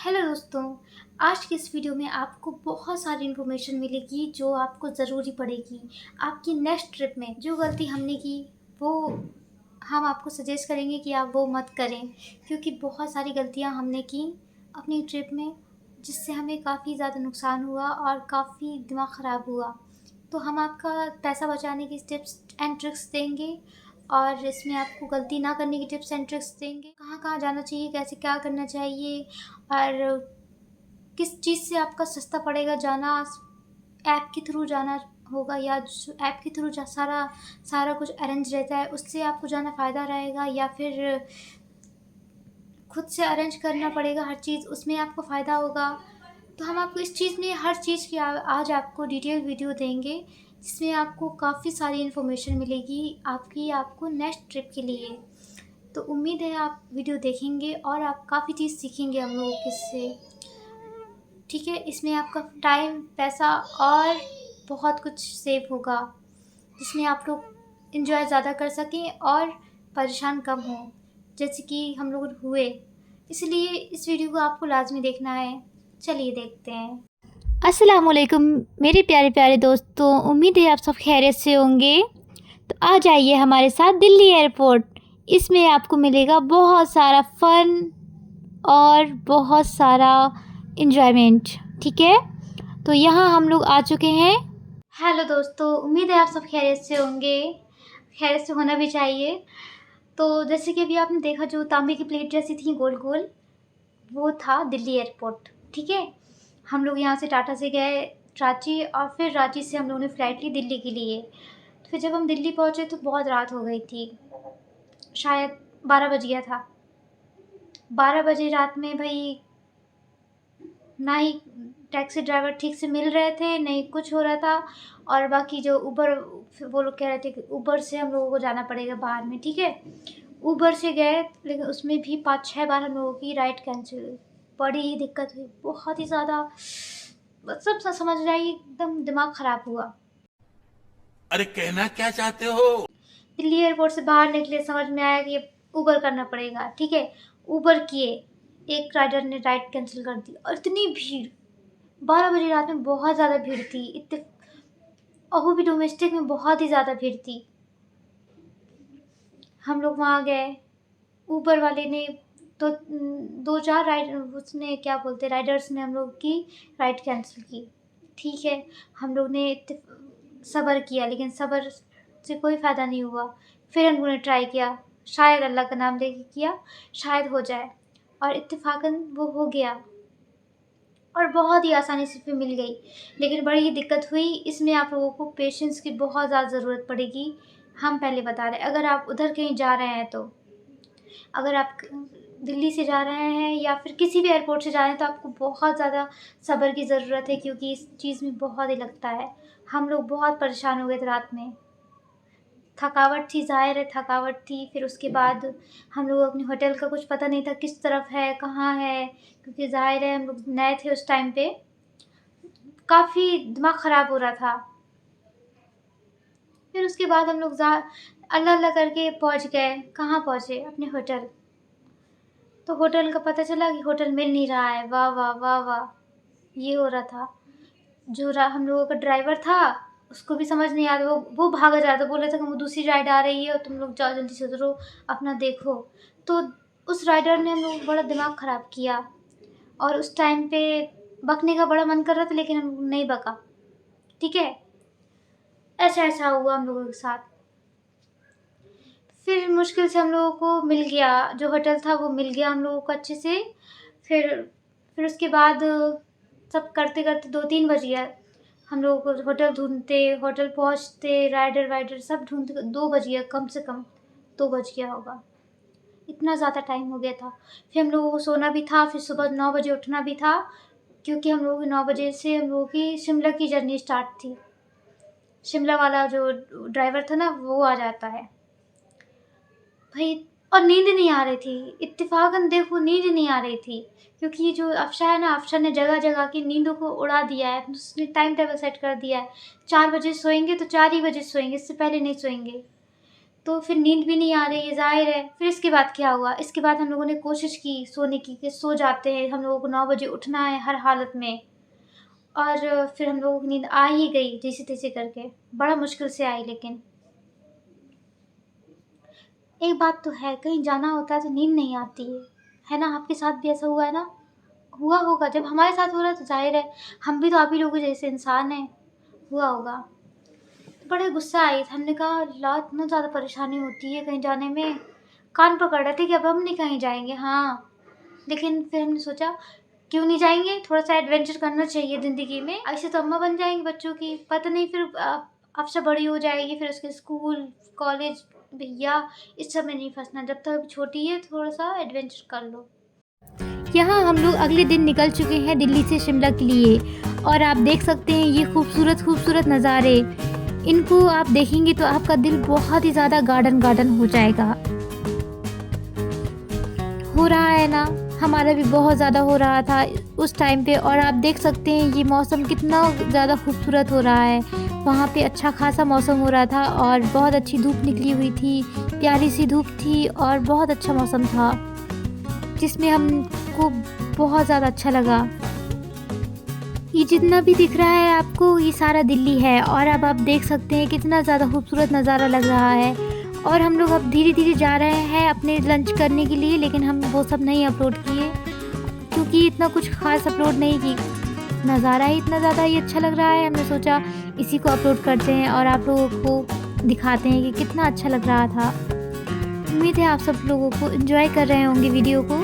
Hello दोस्तों। आज की इस वीडियो में आपको बहुत सारी इन्फॉर्मेशन मिलेगी जो आपको ज़रूरी पड़ेगी आपकी नेक्स्ट ट्रिप में। जो गलती हमने की वो हम आपको सजेस्ट करेंगे कि आप वो मत करें, क्योंकि बहुत सारी गलतियां हमने की अपनी ट्रिप में जिससे हमें काफ़ी ज़्यादा नुकसान हुआ और काफ़ी दिमाग ख़राब हुआ। तो हम आपका पैसा बचाने की टिप्स एंड ट्रिक्स देंगे और इसमें आपको गलती ना करने की टिप्स एंड ट्रिक्स देंगे, कहाँ कहाँ जाना चाहिए, कैसे क्या करना चाहिए और किस चीज़ से आपका सस्ता पड़ेगा जाना। ऐप के थ्रू जाना होगा या जो ऐप के थ्रू सारा सारा कुछ अरेंज रहता है उससे आपको ज़्यादा फ़ायदा रहेगा, या फिर खुद से अरेंज करना पड़ेगा हर चीज़, उसमें आपको फ़ायदा होगा। तो हम आपको इस चीज़ में हर चीज़ की आज आपको डिटेल वीडियो देंगे जिसमें आपको काफ़ी सारी इन्फॉर्मेशन मिलेगी आपको नेक्स्ट ट्रिप के लिए। तो उम्मीद है आप वीडियो देखेंगे और आप काफ़ी चीज़ सीखेंगे हम लोगों के इससे। ठीक है, इसमें आपका टाइम, पैसा और बहुत कुछ सेव होगा जिसमें आप लोग एंजॉय ज़्यादा कर सकें और परेशान कम हों जैसे कि हम लोग हुए। इसलिए इस वीडियो को आपको लाजमी देखना है। चलिए देखते हैं। अस्सलाम वालेकुम मेरे प्यारे प्यारे दोस्तों, उम्मीद है आप सब खैरियत से होंगे। तो आ जाइए हमारे साथ दिल्ली एयरपोर्ट। इसमें आपको मिलेगा बहुत सारा फ़न और बहुत सारा इन्जॉयमेंट। ठीक है, तो यहाँ हम लोग आ चुके हैं। हेलो दोस्तों, उम्मीद है आप सब खैरियत से होंगे, खैरियत से होना भी चाहिए। तो जैसे कि अभी आपने देखा जो तांबे की प्लेट जैसी थी गोल गोल, वो था दिल्ली एयरपोर्ट। ठीक है, हम लोग यहाँ से टाटा से गए रांची और फिर रांची से हम लोगों ने फ़्लाइट ली दिल्ली के लिए। तो फिर जब हम दिल्ली पहुँचे तो बहुत रात हो गई थी, शायद 12 बज गया था। 12 बजे रात में भाई ना ही टैक्सी ड्राइवर ठीक से मिल रहे थे, नहीं कुछ हो रहा था। और बाकी जो ऊबर, वो लोग कह रहे थे कि ऊबर से हम लोगों को जाना पड़ेगा बाहर में। ठीक है, ऊबर से गए लेकिन उसमें भी 5-6 बार हम लोगों की राइड कैंसिल हुई। बड़ी ही दिक्कत हुई, बहुत ही ज़्यादा, मतलब समझ रही एकदम दिमाग ख़राब हुआ। अरे कहना क्या चाहते हो। दिल्ली एयरपोर्ट से बाहर निकले, समझ में आया कि ऊबर करना पड़ेगा। ठीक है, ऊबर किए, एक राइडर ने राइड कैंसिल कर दी और इतनी भीड़, 12 बजे रात में बहुत ज़्यादा भीड़ थी। और वो भी डोमेस्टिक में बहुत ही ज़्यादा भीड़ थी। हम लोग वहाँ गए, ऊबर वाले ने तो 2-4 उसने क्या बोलते राइडर्स ने हम लोग की राइड कैंसिल की। ठीक है, हम लोग ने सब्र किया लेकिन सब्र से कोई फ़ायदा नहीं हुआ। फिर हम लोगों ने ट्राई किया, शायद अल्लाह का नाम लेके किया, शायद हो जाए, और इत्तेफ़ाकन वो हो गया और बहुत ही आसानी से फिर मिल गई। लेकिन बड़ी ही दिक्कत हुई, इसमें आप लोगों को पेशेंस की बहुत ज़्यादा ज़रूरत पड़ेगी। हम पहले बता रहे हैं, अगर आप उधर कहीं जा रहे हैं, तो अगर आप दिल्ली से जा रहे हैं या फिर किसी भी एयरपोर्ट से जा रहे हैं तो आपको बहुत ज़्यादा सब्र की ज़रूरत है, क्योंकि इस चीज़ में बहुत ही लगता है। हम लोग बहुत परेशान हो गए थे रात में, थकावट थी, ज़ाहिर है थकावट थी। फिर उसके बाद हम लोग अपने होटल का कुछ पता नहीं था किस तरफ है, कहाँ है, क्योंकि ज़ाहिर है हम लोग नए थे उस टाइम पे, काफ़ी दिमाग ख़राब हो रहा था। फिर उसके बाद हम लोग अल्लाह अल्लाह करके पहुँच गए। कहाँ पहुँचे? अपने होटल। तो होटल का पता चला कि होटल मिल नहीं रहा है। वाह वाह वाह वाह, ये हो रहा था। जो हम लोगों का ड्राइवर था उसको भी समझ नहीं आ रहा, वो भागा जा रहा था, बोल रहा था कि वो दूसरी राइड आ रही है और तुम लोग जाओ जल्दी से उतरो, अपना देखो। तो उस राइडर ने हम लोग को बड़ा दिमाग ख़राब किया और उस टाइम पे बकने का बड़ा मन कर रहा था लेकिन हम नहीं बका। ठीक है, ऐसा ऐसा हुआ हम लोगों के साथ। फिर मुश्किल से हम लोगों को मिल गया, जो होटल था वो मिल गया हम लोगों को अच्छे से। फिर फिर उसके बाद सब करते करते 2-3 बज गया। हम लोगों को होटल ढूंढते, होटल पहुंचते, राइडर वाइडर सब ढूंढते 2 बज गया, कम से कम 2 बज गया होगा। इतना ज़्यादा टाइम हो गया था। फिर हम लोगों को सोना भी था, फिर सुबह 9 बजे उठना भी था, क्योंकि हम लोगों की 9 बजे से हम लोगों की शिमला की जर्नी स्टार्ट थी। शिमला वाला जो ड्राइवर था ना वो आ जाता है भाई। और नींद नहीं आ रही थी, इत्तेफाकन देखो नींद नहीं आ रही थी, क्योंकि ये जो अफशा है ना, अफशा ने जगह जगह की नींदों को उड़ा दिया है। उसने टाइम टेबल सेट कर दिया है, 4 बजे सोएंगे तो 4 ही बजे सोएंगे, इससे पहले नहीं सोएंगे। तो फिर नींद भी नहीं आ रही है, ज़ाहिर है। फिर इसके बाद क्या हुआ, इसके बाद हम लोगों ने कोशिश की सोने की कि सो जाते हैं, हम लोगों को 9 बजे उठना है हर हालत में। और फिर हम लोगों की नींद आ ही गई जैसे-तैसे करके, बड़ा मुश्किल से आई लेकिन। एक बात तो है, कहीं जाना होता है तो नींद नहीं आती है ना? आपके साथ भी ऐसा हुआ है ना? हुआ होगा, जब हमारे साथ हो रहा है तो ज़ाहिर है, हम भी तो आप ही लोगों जैसे इंसान हैं, हुआ होगा। तो बड़े गुस्सा आई, हमने कहा अल्लाह इतना ज़्यादा परेशानी होती है कहीं जाने में, कान पकड़ रहे थे कि अब हम नहीं कहीं जाएँगे। हाँ, लेकिन फिर हमने सोचा क्यों नहीं जाएँगे, थोड़ा-सा एडवेंचर करना चाहिए ज़िंदगी में। ऐसे तो अम्मा बन जाएँगी बच्चों की, पता नहीं फिर अब से बड़ी हो जाएगी, फिर उसके स्कूल, कॉलेज, भैया इस सब में नहीं फँसना, जब तक अभी छोटी है थोड़ा-सा एडवेंचर कर लो। यहाँ हम लोग अगले दिन निकल चुके हैं दिल्ली से शिमला के लिए, और आप देख सकते हैं ये खूबसूरत नज़ारे। इनको आप देखेंगे तो आपका दिल बहुत ही ज़्यादा गार्डन हो जाएगा। हो रहा है ना, हमारा भी बहुत ज़्यादा हो रहा था उस टाइम पे, और आप देख सकते हैं ये मौसम कितना ज़्यादा खूबसूरत हो रहा है। वहाँ पे अच्छा खासा मौसम हो रहा था और बहुत अच्छी धूप निकली हुई थी, प्यारी सी धूप थी और बहुत अच्छा मौसम था, जिसमें हमको बहुत ज़्यादा अच्छा लगा। ये जितना भी दिख रहा है आपको ये सारा दिल्ली है, और अब आप देख सकते हैं कितना ज़्यादा खूबसूरत नज़ारा लग रहा है। और हम लोग अब धीरे-धीरे जा रहे हैं अपने लंच करने के लिए, लेकिन हम वो सब नहीं अपलोड किए क्योंकि इतना कुछ ख़ास अपलोड नहीं की। नज़ारा ही इतना ज़्यादा ही अच्छा लग रहा है, हमने सोचा इसी को अपलोड करते हैं और आप लोगों को दिखाते हैं कि कितना अच्छा लग रहा था। उम्मीद है आप सब लोगों को एंजॉय कर रहे होंगे वीडियो को।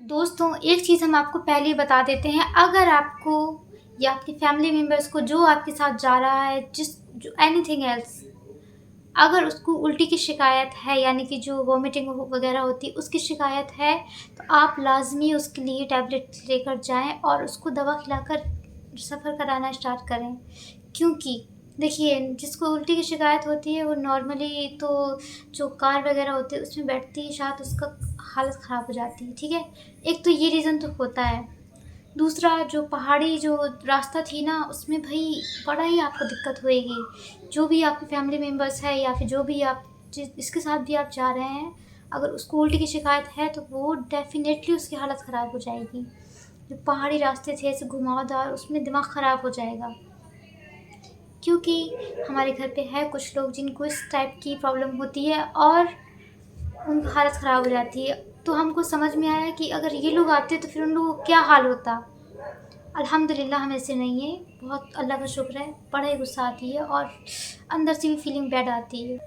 दोस्तों एक चीज़ हम आपको पहले ही बता देते हैं, अगर आपको या आपके फैमिली मेम्बर्स को जो आपके साथ जा रहा है जो एनीथिंग एल्स, अगर उसको उल्टी की शिकायत है यानी कि जो वॉमिटिंग वगैरह होती है उसकी शिकायत है, तो आप लाज़मी उसके लिए टैबलेट लेकर जाएँ और उसको दवा खिलाकर सफ़र कराना स्टार्ट करें। क्योंकि देखिए जिसको उल्टी की शिकायत होती है वो नॉर्मली तो जो कार वगैरह होती है उसमें बैठती है, शायद उसका हालत ख़राब हो जाती है, ठीक है? एक तो ये रीज़न तो होता है। दूसरा जो पहाड़ी जो रास्ता थी ना उसमें भई बड़ा ही आपको दिक्कत होएगी। जो भी आपके फैमिली मेम्बर्स है या फिर जो भी आप जिसके साथ भी आप जा रहे हैं, अगर उसको उल्टी की शिकायत है तो वो डेफ़िनेटली उसकी हालत ख़राब हो जाएगी। जो पहाड़ी रास्ते थे ऐसे घुमावदार उसमें दिमाग ख़राब हो जाएगा। क्योंकि हमारे घर पे है कुछ लोग जिनको इस टाइप की प्रॉब्लम होती है और उनकी हालत ख़राब हो जाती है। तो हमको समझ में आया कि अगर ये लोग आते तो फिर उन लोगों को क्या हाल होता। अल्हम्दुलिल्लाह हम ऐसे नहीं है, बहुत अल्लाह का शुक्र है, बड़ा ही गुस्सा आती है और अंदर से भी फीलिंग बैड आती है।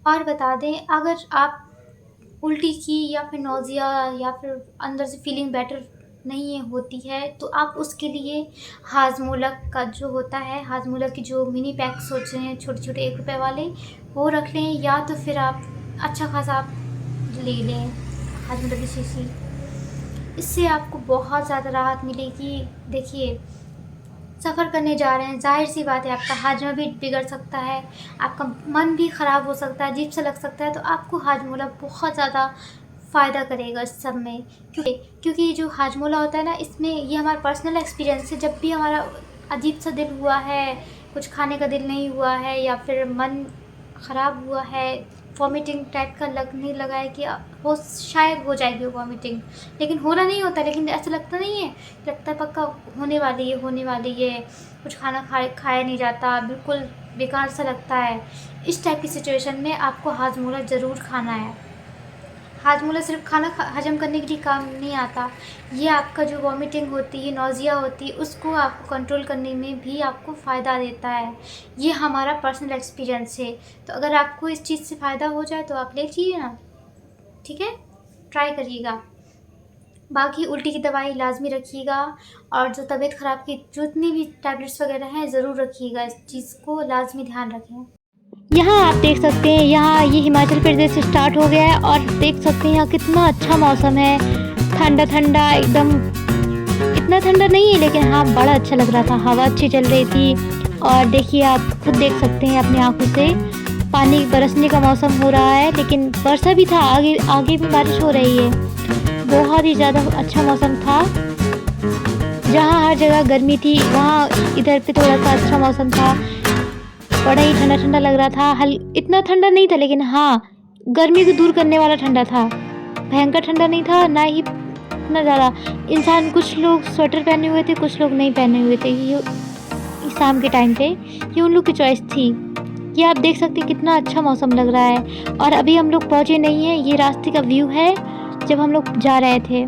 और बता दें, अगर आप उल्टी की या फिर नौज़िया या फिर अंदर से फीलिंग बेटर नहीं होती है, तो आप उसके लिए हाजमोला का जो होता है, हाजमोला की जो मिनी पैक्स होते हैं छोटे-छोटे ₹1 वाले, वो रख लें, या तो फिर आप अच्छा खासा आप ले लें हाजमोला की शीशी। इससे आपको बहुत ज़्यादा राहत मिलेगी। देखिए, सफ़र करने जा रहे हैं, ज़ाहिर-सी बात है आपका हाजमा भी बिगड़ सकता है, आपका मन भी ख़राब हो सकता है, अजीब-सा लग सकता है, तो आपको हाजमोला बहुत ज़्यादा फ़ायदा करेगा इस सब में। क्योंकि ये जो हाजमोला होता है ना, इसमें ये हमारा पर्सनल एक्सपीरियंस है, जब भी हमारा अजीब-सा दिल हुआ है, कुछ खाने का दिल नहीं हुआ है या फिर मन ख़राब हुआ है, वॉमिटिंग टाइप का लगने लगा है कि हो शायद हो जाएगी वॉमिटिंग, लेकिन होना नहीं होता, लेकिन ऐसा लगता नहीं है, लगता है पक्का होने वाली है, कुछ खाना खाया नहीं जाता, बिल्कुल बेकार सा लगता है। इस टाइप की सिचुएशन में आपको हाजमोला ज़रूर खाना है। हाजमोला सिर्फ खाना हजम करने के लिए काम नहीं आता, ये आपका जो वॉमिटिंग होती है, नौज़िया होती है, उसको आपको कंट्रोल करने में भी आपको फ़ायदा देता है। ये हमारा पर्सनल एक्सपीरियंस है, तो अगर आपको इस चीज़ से फ़ायदा हो जाए तो आप ले लीजिए ना, ठीक है? ट्राई करिएगा। बाकी उल्टी की दवाई लाज़मी रखिएगा, और जो तबीयत ख़राब की जितनी भी टैबलेट्स वग़ैरह हैं, ज़रूर रखिएगा, इस चीज़ को लाज़मी ध्यान रखें। यहाँ आप देख सकते हैं, यहाँ ये हिमाचल प्रदेश से स्टार्ट हो गया है और देख सकते हैं यहाँ कितना अच्छा मौसम है, ठंडा-ठंडा एकदम। इतना ठंडा नहीं है, लेकिन हाँ बड़ा अच्छा लग रहा था, हवा अच्छी चल रही थी। और देखिए, आप खुद देख सकते हैं अपनी आँखों से, पानी बरसने का मौसम हो रहा है, लेकिन वर्षा भी था, आगे आगे भी बारिश हो रही है। बहुत ही ज़्यादा अच्छा मौसम था। जहाँ हर जगह गर्मी थी, वहाँ इधर पे थोड़ा सा अच्छा मौसम था, बड़ा ही ठंडा-ठंडा लग रहा था। इतना ठंडा नहीं था, लेकिन हाँ, गर्मी को दूर करने वाला ठंडा था। भयंकर ठंडा नहीं था, ना ही इतना ज़्यादा। कुछ लोग स्वेटर पहने हुए थे, कुछ लोग नहीं पहने हुए थे। ये शाम के टाइम पे ये उन लोग की चॉइस थी। ये आप देख सकते हैं कितना अच्छा मौसम लग रहा है। और अभी हम लोग पहुँचे नहीं हैं, ये रास्ते का व्यू है जब हम लोग जा रहे थे।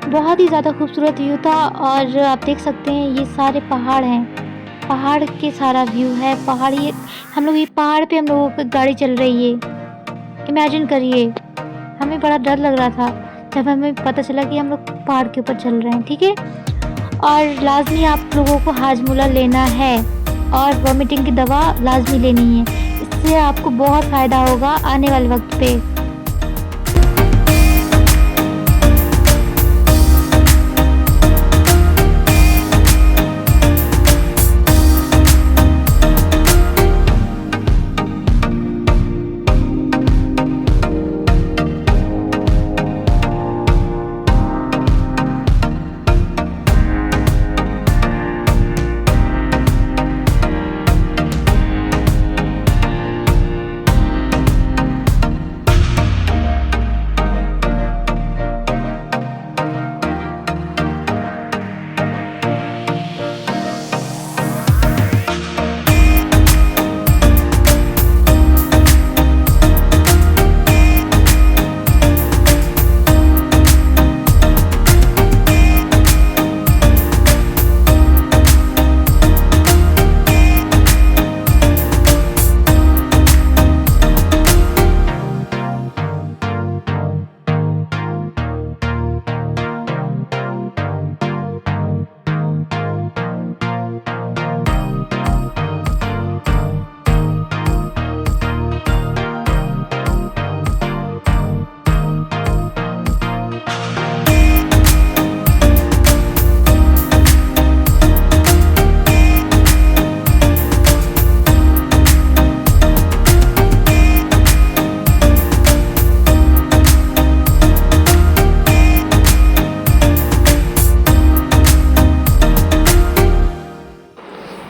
बहुत ही ज़्यादा खूबसूरत व्यू था। और आप देख सकते हैं ये सारे पहाड़ हैं, पहाड़ के सारा व्यू है। पहाड़ी हम लोग ये पहाड़ पे हम लोगों पे गाड़ी चल रही है। इमेजिन करिए, हमें बड़ा डर लग रहा था जब हमें पता चला कि हम लोग पहाड़ के ऊपर चल रहे हैं, ठीक है। और लाजमी आप लोगों को हाजमोला लेना है और वॉमिटिंग की दवा लाजमी लेनी है, इससे आपको बहुत फ़ायदा होगा आने वाले वक्त पे।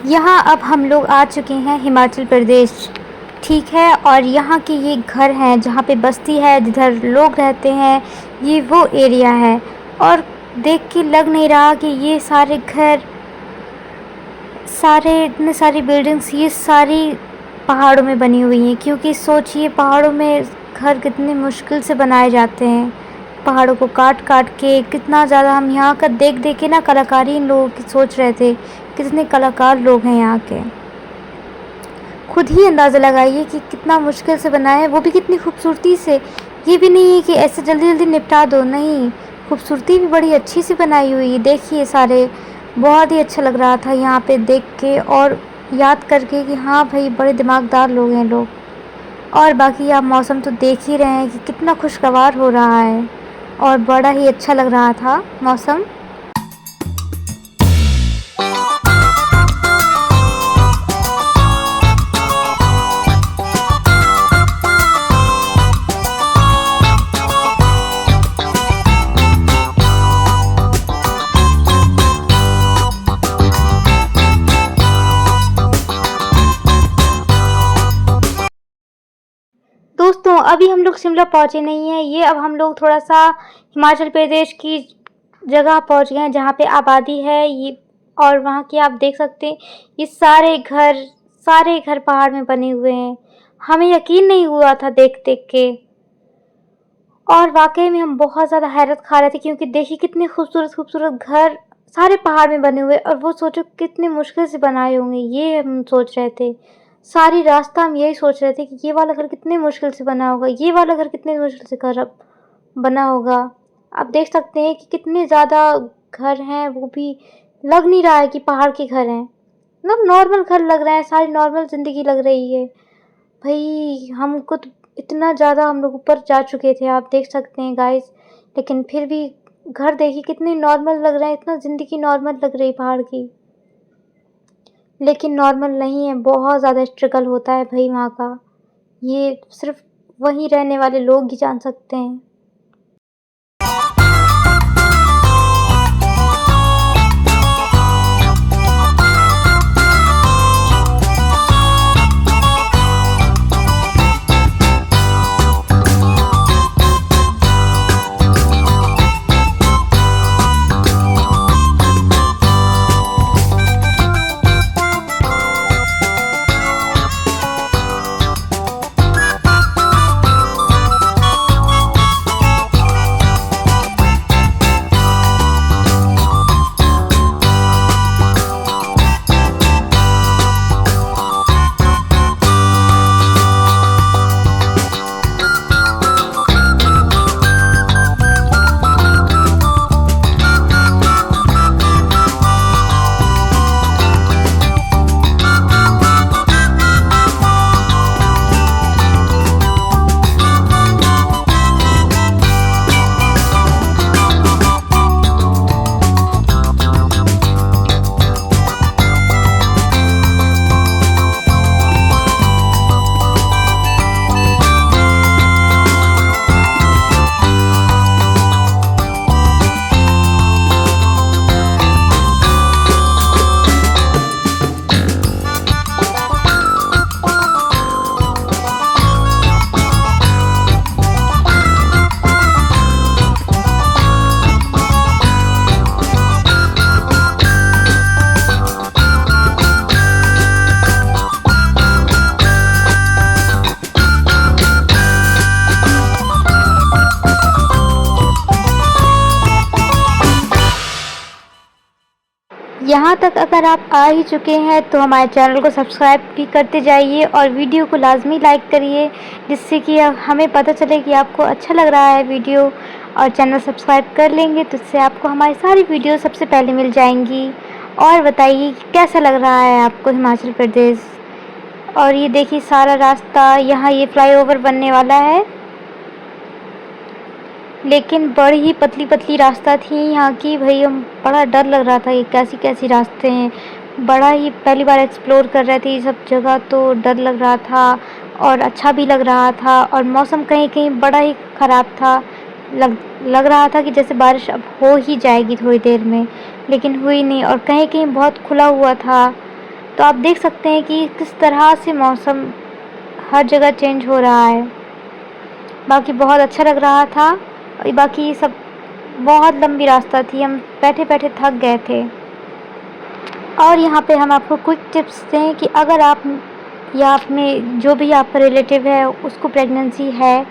यहाँ अब हम लोग आ चुके हैं हिमाचल प्रदेश, ठीक है। और यहाँ के ये घर हैं जहाँ पे बस्ती है, जिधर लोग रहते हैं, ये वो एरिया है। और देख के लग नहीं रहा कि ये सारे घर, इतने सारी बिल्डिंग्स ये सारी पहाड़ों में बनी हुई हैं, क्योंकि सोचिए पहाड़ों में घर कितने मुश्किल से बनाए जाते हैं। पहाड़ों को काट काट के, कितना ज़्यादा हम यहाँ का देख देख के ना कलाकारी इन लोगों की सोच रहे थे, कितने कलाकार लोग हैं यहाँ के। खुद ही अंदाज़ा लगाइए कि कितना मुश्किल से बनाया है, वो भी कितनी खूबसूरती से। ये भी नहीं है कि ऐसे जल्दी जल्दी निपटा दो, नहीं, खूबसूरती भी बड़ी अच्छी सी बनाई हुई है। देखिए सारे, बहुत ही अच्छा लग रहा था यहाँ पे देख के और याद करके कि हाँ भाई बड़े दिमागदार लोग हैं लोग। और बाकी आप मौसम तो देख ही रहे हैं कि कितना खुशगवार हो रहा है और बड़ा ही अच्छा लग रहा था मौसम। दोस्तों अभी हम लोग शिमला पहुँचे नहीं हैं, ये अब हम लोग थोड़ा सा हिमाचल प्रदेश की जगह पहुँच गए हैं जहाँ पे आबादी है ये। और वहाँ की आप देख सकते हैं ये सारे घर पहाड़ में बने हुए हैं। हमें यकीन नहीं हुआ था देख देख के, और वाकई में हम बहुत ज़्यादा हैरत खा रहे थे क्योंकि देखिए कितने खूबसूरत खूबसूरत घर सारे पहाड़ में बने हुए, और वो सोचो कितनी मुश्किल से बनाए होंगे, ये हम सोच रहे थे। सारी रास्ता हम यही सोच रहे थे कि ये वाला घर कितने मुश्किल से बना होगा, ये वाला घर कितने मुश्किल से घर बना होगा। आप देख सकते हैं कि कितने ज़्यादा घर हैं, वो भी लग नहीं रहा है कि पहाड़ के घर हैं, मतलब नॉर्मल घर लग रहे हैं, सारी नॉर्मल ज़िंदगी लग रही है। भाई हमको तो इतना ज़्यादा हम लोग ऊपर जा चुके थे, आप देख सकते हैं गाइस, लेकिन फिर भी घर देखिए कितने नॉर्मल लग रहे हैं, इतना ज़िंदगी नॉर्मल लग रही पहाड़ की। लेकिन नॉर्मल नहीं है, बहुत ज़्यादा स्ट्रगल होता है भाई वहाँ का, ये सिर्फ वहीं रहने वाले लोग ही जान सकते हैं। यहाँ तक अगर आप आ ही चुके हैं तो हमारे चैनल को सब्सक्राइब भी करते जाइए और वीडियो को लाजमी लाइक करिए, जिससे कि हमें पता चले कि आपको अच्छा लग रहा है वीडियो। और चैनल सब्सक्राइब कर लेंगे तो इससे आपको हमारी सारी वीडियो सबसे पहले मिल जाएंगी। और बताइए कि कैसा लग रहा है आपको हिमाचल प्रदेश। और ये देखिए सारा रास्ता, यहाँ ये फ्लाईओवर बनने वाला है, लेकिन बड़ी ही पतली पतली रास्ता थी यहाँ की। भाई हम बड़ा डर लग रहा था, ये कैसी कैसी रास्ते हैं, बड़ा ही पहली बार एक्सप्लोर कर रहे थे ये सब जगह, तो डर लग रहा था और अच्छा भी लग रहा था। और मौसम कहीं कहीं बड़ा ही ख़राब था, लग रहा था कि जैसे बारिश अब हो ही जाएगी थोड़ी देर में, लेकिन हुई नहीं। और कहीं कहीं बहुत खुला हुआ था, तो आप देख सकते हैं कि किस तरह से मौसम हर जगह चेंज हो रहा है। बाकी बहुत अच्छा लग रहा था। बाकी सब बहुत लंबी रास्ता थी, हम बैठे बैठे थक गए थे। और यहाँ पे हम आपको क्विक टिप्स दें कि अगर आप या आपने जो भी आपका रिलेटिव है उसको प्रेगनेंसी है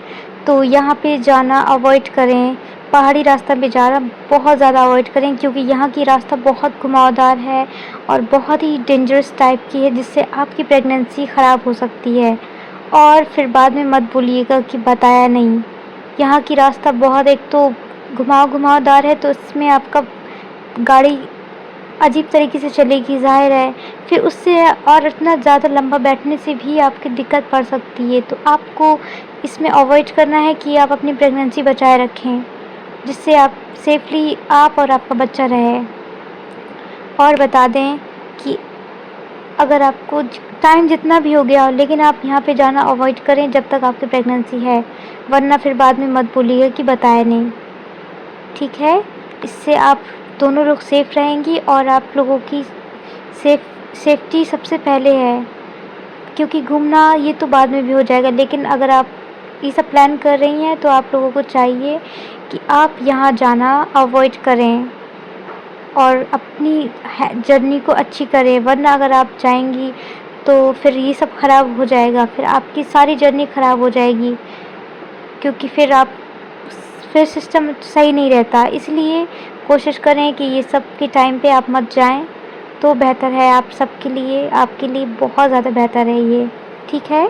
तो यहाँ पे जाना अवॉइड करें। पहाड़ी रास्ता पे जाना बहुत ज़्यादा अवॉइड करें, क्योंकि यहाँ की रास्ता बहुत घुमावदार है और बहुत ही डेंजरस टाइप की है, जिससे आपकी प्रेगनेंसी ख़राब हो सकती है। और फिर बाद में मत बोलिएगा कि बताया नहीं। यहाँ की रास्ता बहुत, एक तो घुमावदार है, तो इसमें आपका गाड़ी अजीब तरीके से चलेगी, ज़ाहिर है। फिर उससे और इतना ज़्यादा लंबा बैठने से भी आपकी दिक्कत पड़ सकती है। तो आपको इसमें अवॉइड करना है कि आप अपनी प्रेगनेंसी बचाए रखें, जिससे आप सेफली आप और आपका बच्चा रहे। और बता दें कि अगर आपको टाइम जितना भी हो गया हो, लेकिन आप यहाँ पे जाना अवॉइड करें जब तक आपकी प्रेगनेंसी है, वरना फिर बाद में मत बोलिएगा कि बताया नहीं, ठीक है। इससे आप दोनों लोग सेफ़ रहेंगी और आप लोगों की सेफ्टी सबसे पहले है, क्योंकि घूमना ये तो बाद में भी हो जाएगा, लेकिन अगर आप ये सब प्लान कर रही हैं तो आप लोगों को चाहिए कि आप यहाँ जाना अवॉइड करें और अपनी जर्नी को अच्छी करें, वरना अगर आप जाएंगी तो फिर ये सब ख़राब हो जाएगा, फिर आपकी सारी जर्नी ख़राब हो जाएगी, क्योंकि फिर सिस्टम सही नहीं रहता। इसलिए कोशिश करें कि ये सब के टाइम पे आप मत जाएं, तो बेहतर है आप सबके लिए, आपके लिए बहुत ज़्यादा बेहतर है ये, ठीक है।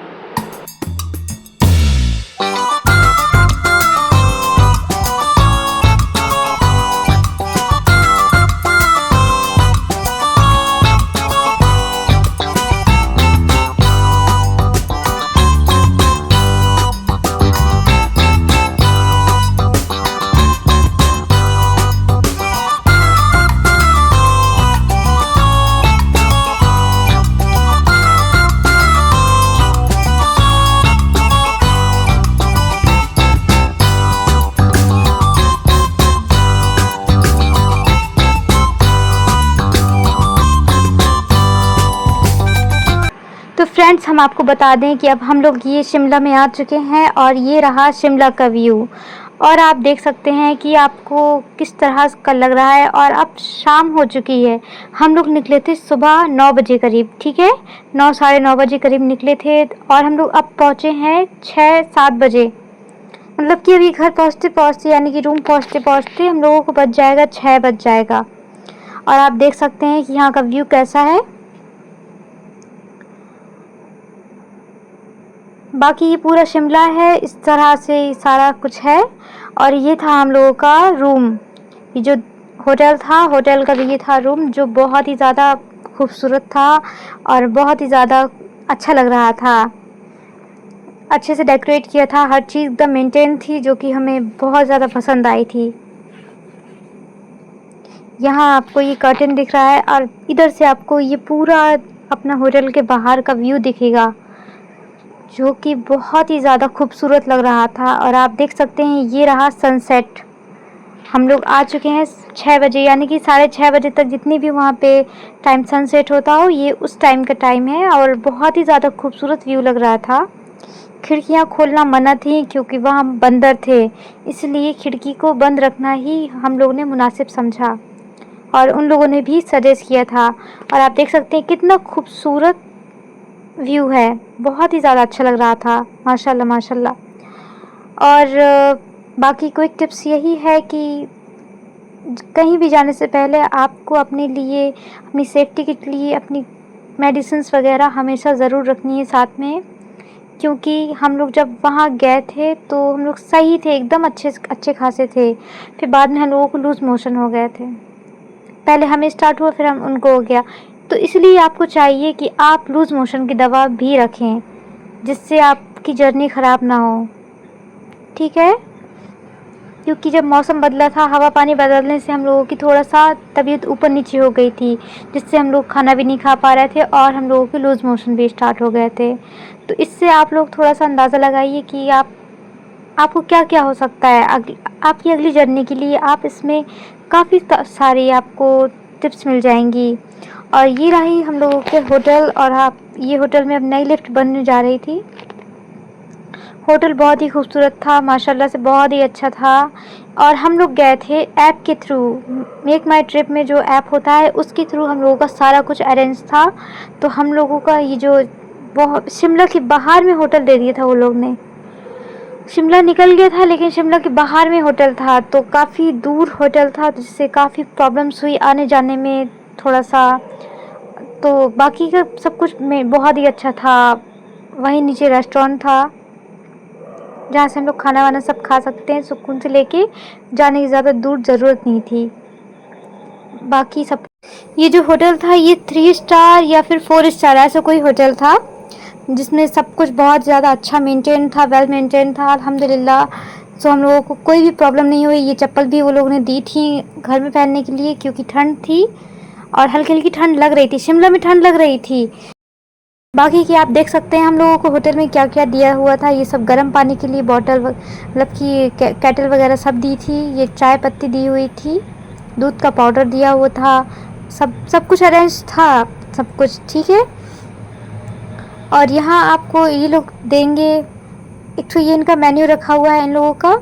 तो फ्रेंड्स, हम आपको बता दें कि अब हम लोग ये शिमला में आ चुके हैं और ये रहा शिमला का व्यू। और आप देख सकते हैं कि आपको किस तरह का लग रहा है। और अब शाम हो चुकी है, हम लोग निकले थे सुबह 9 बजे करीब, ठीक है, 9 साढ़े 9 बजे करीब निकले थे और हम लोग अब पहुँचे हैं 6-7 बजे। मतलब कि अभी घर पहुँचते यानी कि रूम पहुँचते हम लोगों को बच जाएगा 6 बज जाएगा। और आप देख सकते हैं कि यहाँ का व्यू कैसा है। बाकी ये पूरा शिमला है, इस तरह से सारा कुछ है। और ये था हम लोगों का रूम, ये जो होटल था, होटल का ये था रूम, जो बहुत ही ज़्यादा खूबसूरत था और बहुत ही ज़्यादा अच्छा लग रहा था। अच्छे से डेकोरेट किया था, हर चीज़ एकदम मेंटेन थी, जो कि हमें बहुत ज़्यादा पसंद आई थी। यहाँ आपको ये कर्टन दिख रहा है और इधर से आपको ये पूरा अपना होटल के बाहर का व्यू दिखेगा, जो कि बहुत ही ज़्यादा खूबसूरत लग रहा था। और आप देख सकते हैं ये रहा सनसेट। हम लोग आ चुके हैं 6 बजे, यानी कि 6:30 बजे तक जितनी भी वहाँ पे टाइम सनसेट होता हो, ये उस टाइम का टाइम है। और बहुत ही ज़्यादा खूबसूरत व्यू लग रहा था। खिड़कियाँ खोलना मना थी क्योंकि वहाँ बंदर थे, इसलिए खिड़की को बंद रखना ही हम लोगों ने मुनासिब समझा और उन लोगों ने भी सजेस्ट किया था। और आप देख सकते हैं कितना खूबसूरत व्यू है, बहुत ही ज़्यादा अच्छा लग रहा था, माशाल्लाह माशाल्लाह। और बाकी क्विक टिप्स यही है कि कहीं भी जाने से पहले आपको अपने लिए, अपनी सेफ्टी के लिए अपनी मेडिसिन्स वगैरह हमेशा ज़रूर रखनी है साथ में, क्योंकि हम लोग जब वहाँ गए थे तो हम लोग सही थे, एकदम अच्छे खासे थे। फिर बाद में हम लोगों को लूज़ मोशन हो गए थे, पहले हमें स्टार्ट हुआ फिर उनको हो गया। तो इसलिए आपको चाहिए कि आप लूज़ मोशन की दवा भी रखें, जिससे आपकी जर्नी ख़राब ना हो, ठीक है। क्योंकि जब मौसम बदला था, हवा पानी बदलने से हम लोगों की थोड़ा सा तबीयत ऊपर नीचे हो गई थी, जिससे हम लोग खाना भी नहीं खा पा रहे थे और हम लोगों के लूज़ मोशन भी स्टार्ट हो गए थे। तो इससे आप लोग थोड़ा सा अंदाज़ा लगाइए कि आपको क्या क्या हो सकता है आपकी अगली जर्नी के लिए। आप इसमें काफ़ी सारी आपको टिप्स मिल जाएंगी। और ये रही हम लोगों के होटल। और आप ये होटल में अब नई लिफ्ट बनने जा रही थी। होटल बहुत ही खूबसूरत था, माशाल्लाह से बहुत ही अच्छा था। और हम लोग गए थे ऐप के थ्रू, मेक माई ट्रिप में जो ऐप होता है उसके थ्रू हम लोगों का सारा कुछ अरेंज था। तो हम लोगों का ये जो बहुत शिमला के बाहर में होटल दे दिया था वो लोग ने, शिमला निकल गया था, लेकिन शिमला के बाहर में होटल था, तो काफ़ी दूर होटल था, जिससे काफ़ी प्रॉब्लम्स हुई आने जाने में थोड़ा सा। तो बाकी का सब कुछ में बहुत ही अच्छा था। वहीं नीचे रेस्टोरेंट था, जहाँ से हम लोग खाना वाना सब खा सकते हैं सुकून से, लेके जाने की ज़्यादा दूर ज़रूरत नहीं थी। बाकी सब, ये जो होटल था ये 3 स्टार या फिर 4 स्टार ऐसा कोई होटल था, जिसमें सब कुछ बहुत ज़्यादा अच्छा मेंटेन था, वेल मेंटेन था अल्हम्दुलिल्लाह। सो हम लोगों को कोई भी प्रॉब्लम नहीं हुई। ये चप्पल भी वो लोगों ने दी थी घर में पहनने के लिए, क्योंकि ठंड थी और हल्की हल्की ठंड लग रही थी, शिमला में ठंड लग रही थी। बाकी की आप देख सकते हैं हम लोगों को होटल में क्या क्या दिया हुआ था। ये सब गर्म पानी के लिए बॉटल मतलब कि केटल वगैरह सब दी थी। ये चाय पत्ती दी हुई थी, दूध का पाउडर दिया हुआ था, सब कुछ अरेंज था, सब कुछ ठीक है। और यहाँ आपको ये लोग देंगे, एक तो ये इनका मेन्यू रखा हुआ है इन लोगों का।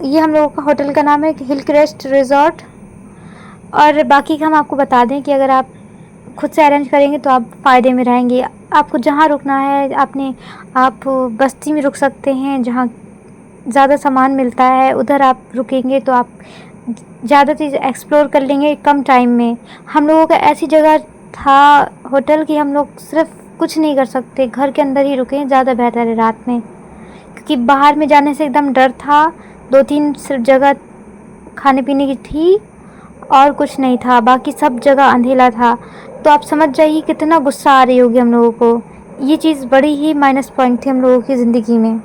ये हम लोगों का होटल का नाम है हिलक्रेस्ट रिजॉर्ट। और बाकी का हम आपको बता दें कि अगर आप खुद से अरेंज करेंगे तो आप फ़ायदे में रहेंगे। आपको जहाँ रुकना है आप बस्ती में रुक सकते हैं, जहाँ ज़्यादा सामान मिलता है उधर आप रुकेंगे तो आप ज़्यादा चीज़ एक्सप्लोर कर लेंगे कम टाइम में। हम लोगों का ऐसी जगह था होटल कि हम लोग सिर्फ कुछ नहीं कर सकते, घर के अंदर ही रुके ज़्यादा बेहतर है रात में, क्योंकि बाहर में जाने से एकदम डर था। 2-3 सिर्फ जगह खाने पीने की थी और कुछ नहीं था, बाकी सब जगह अंधेला था। तो आप समझ जाइए कितना गुस्सा आ रही होगी हम लोगों को। ये चीज़ बड़ी ही माइनस पॉइंट थी हम लोगों की ज़िंदगी में।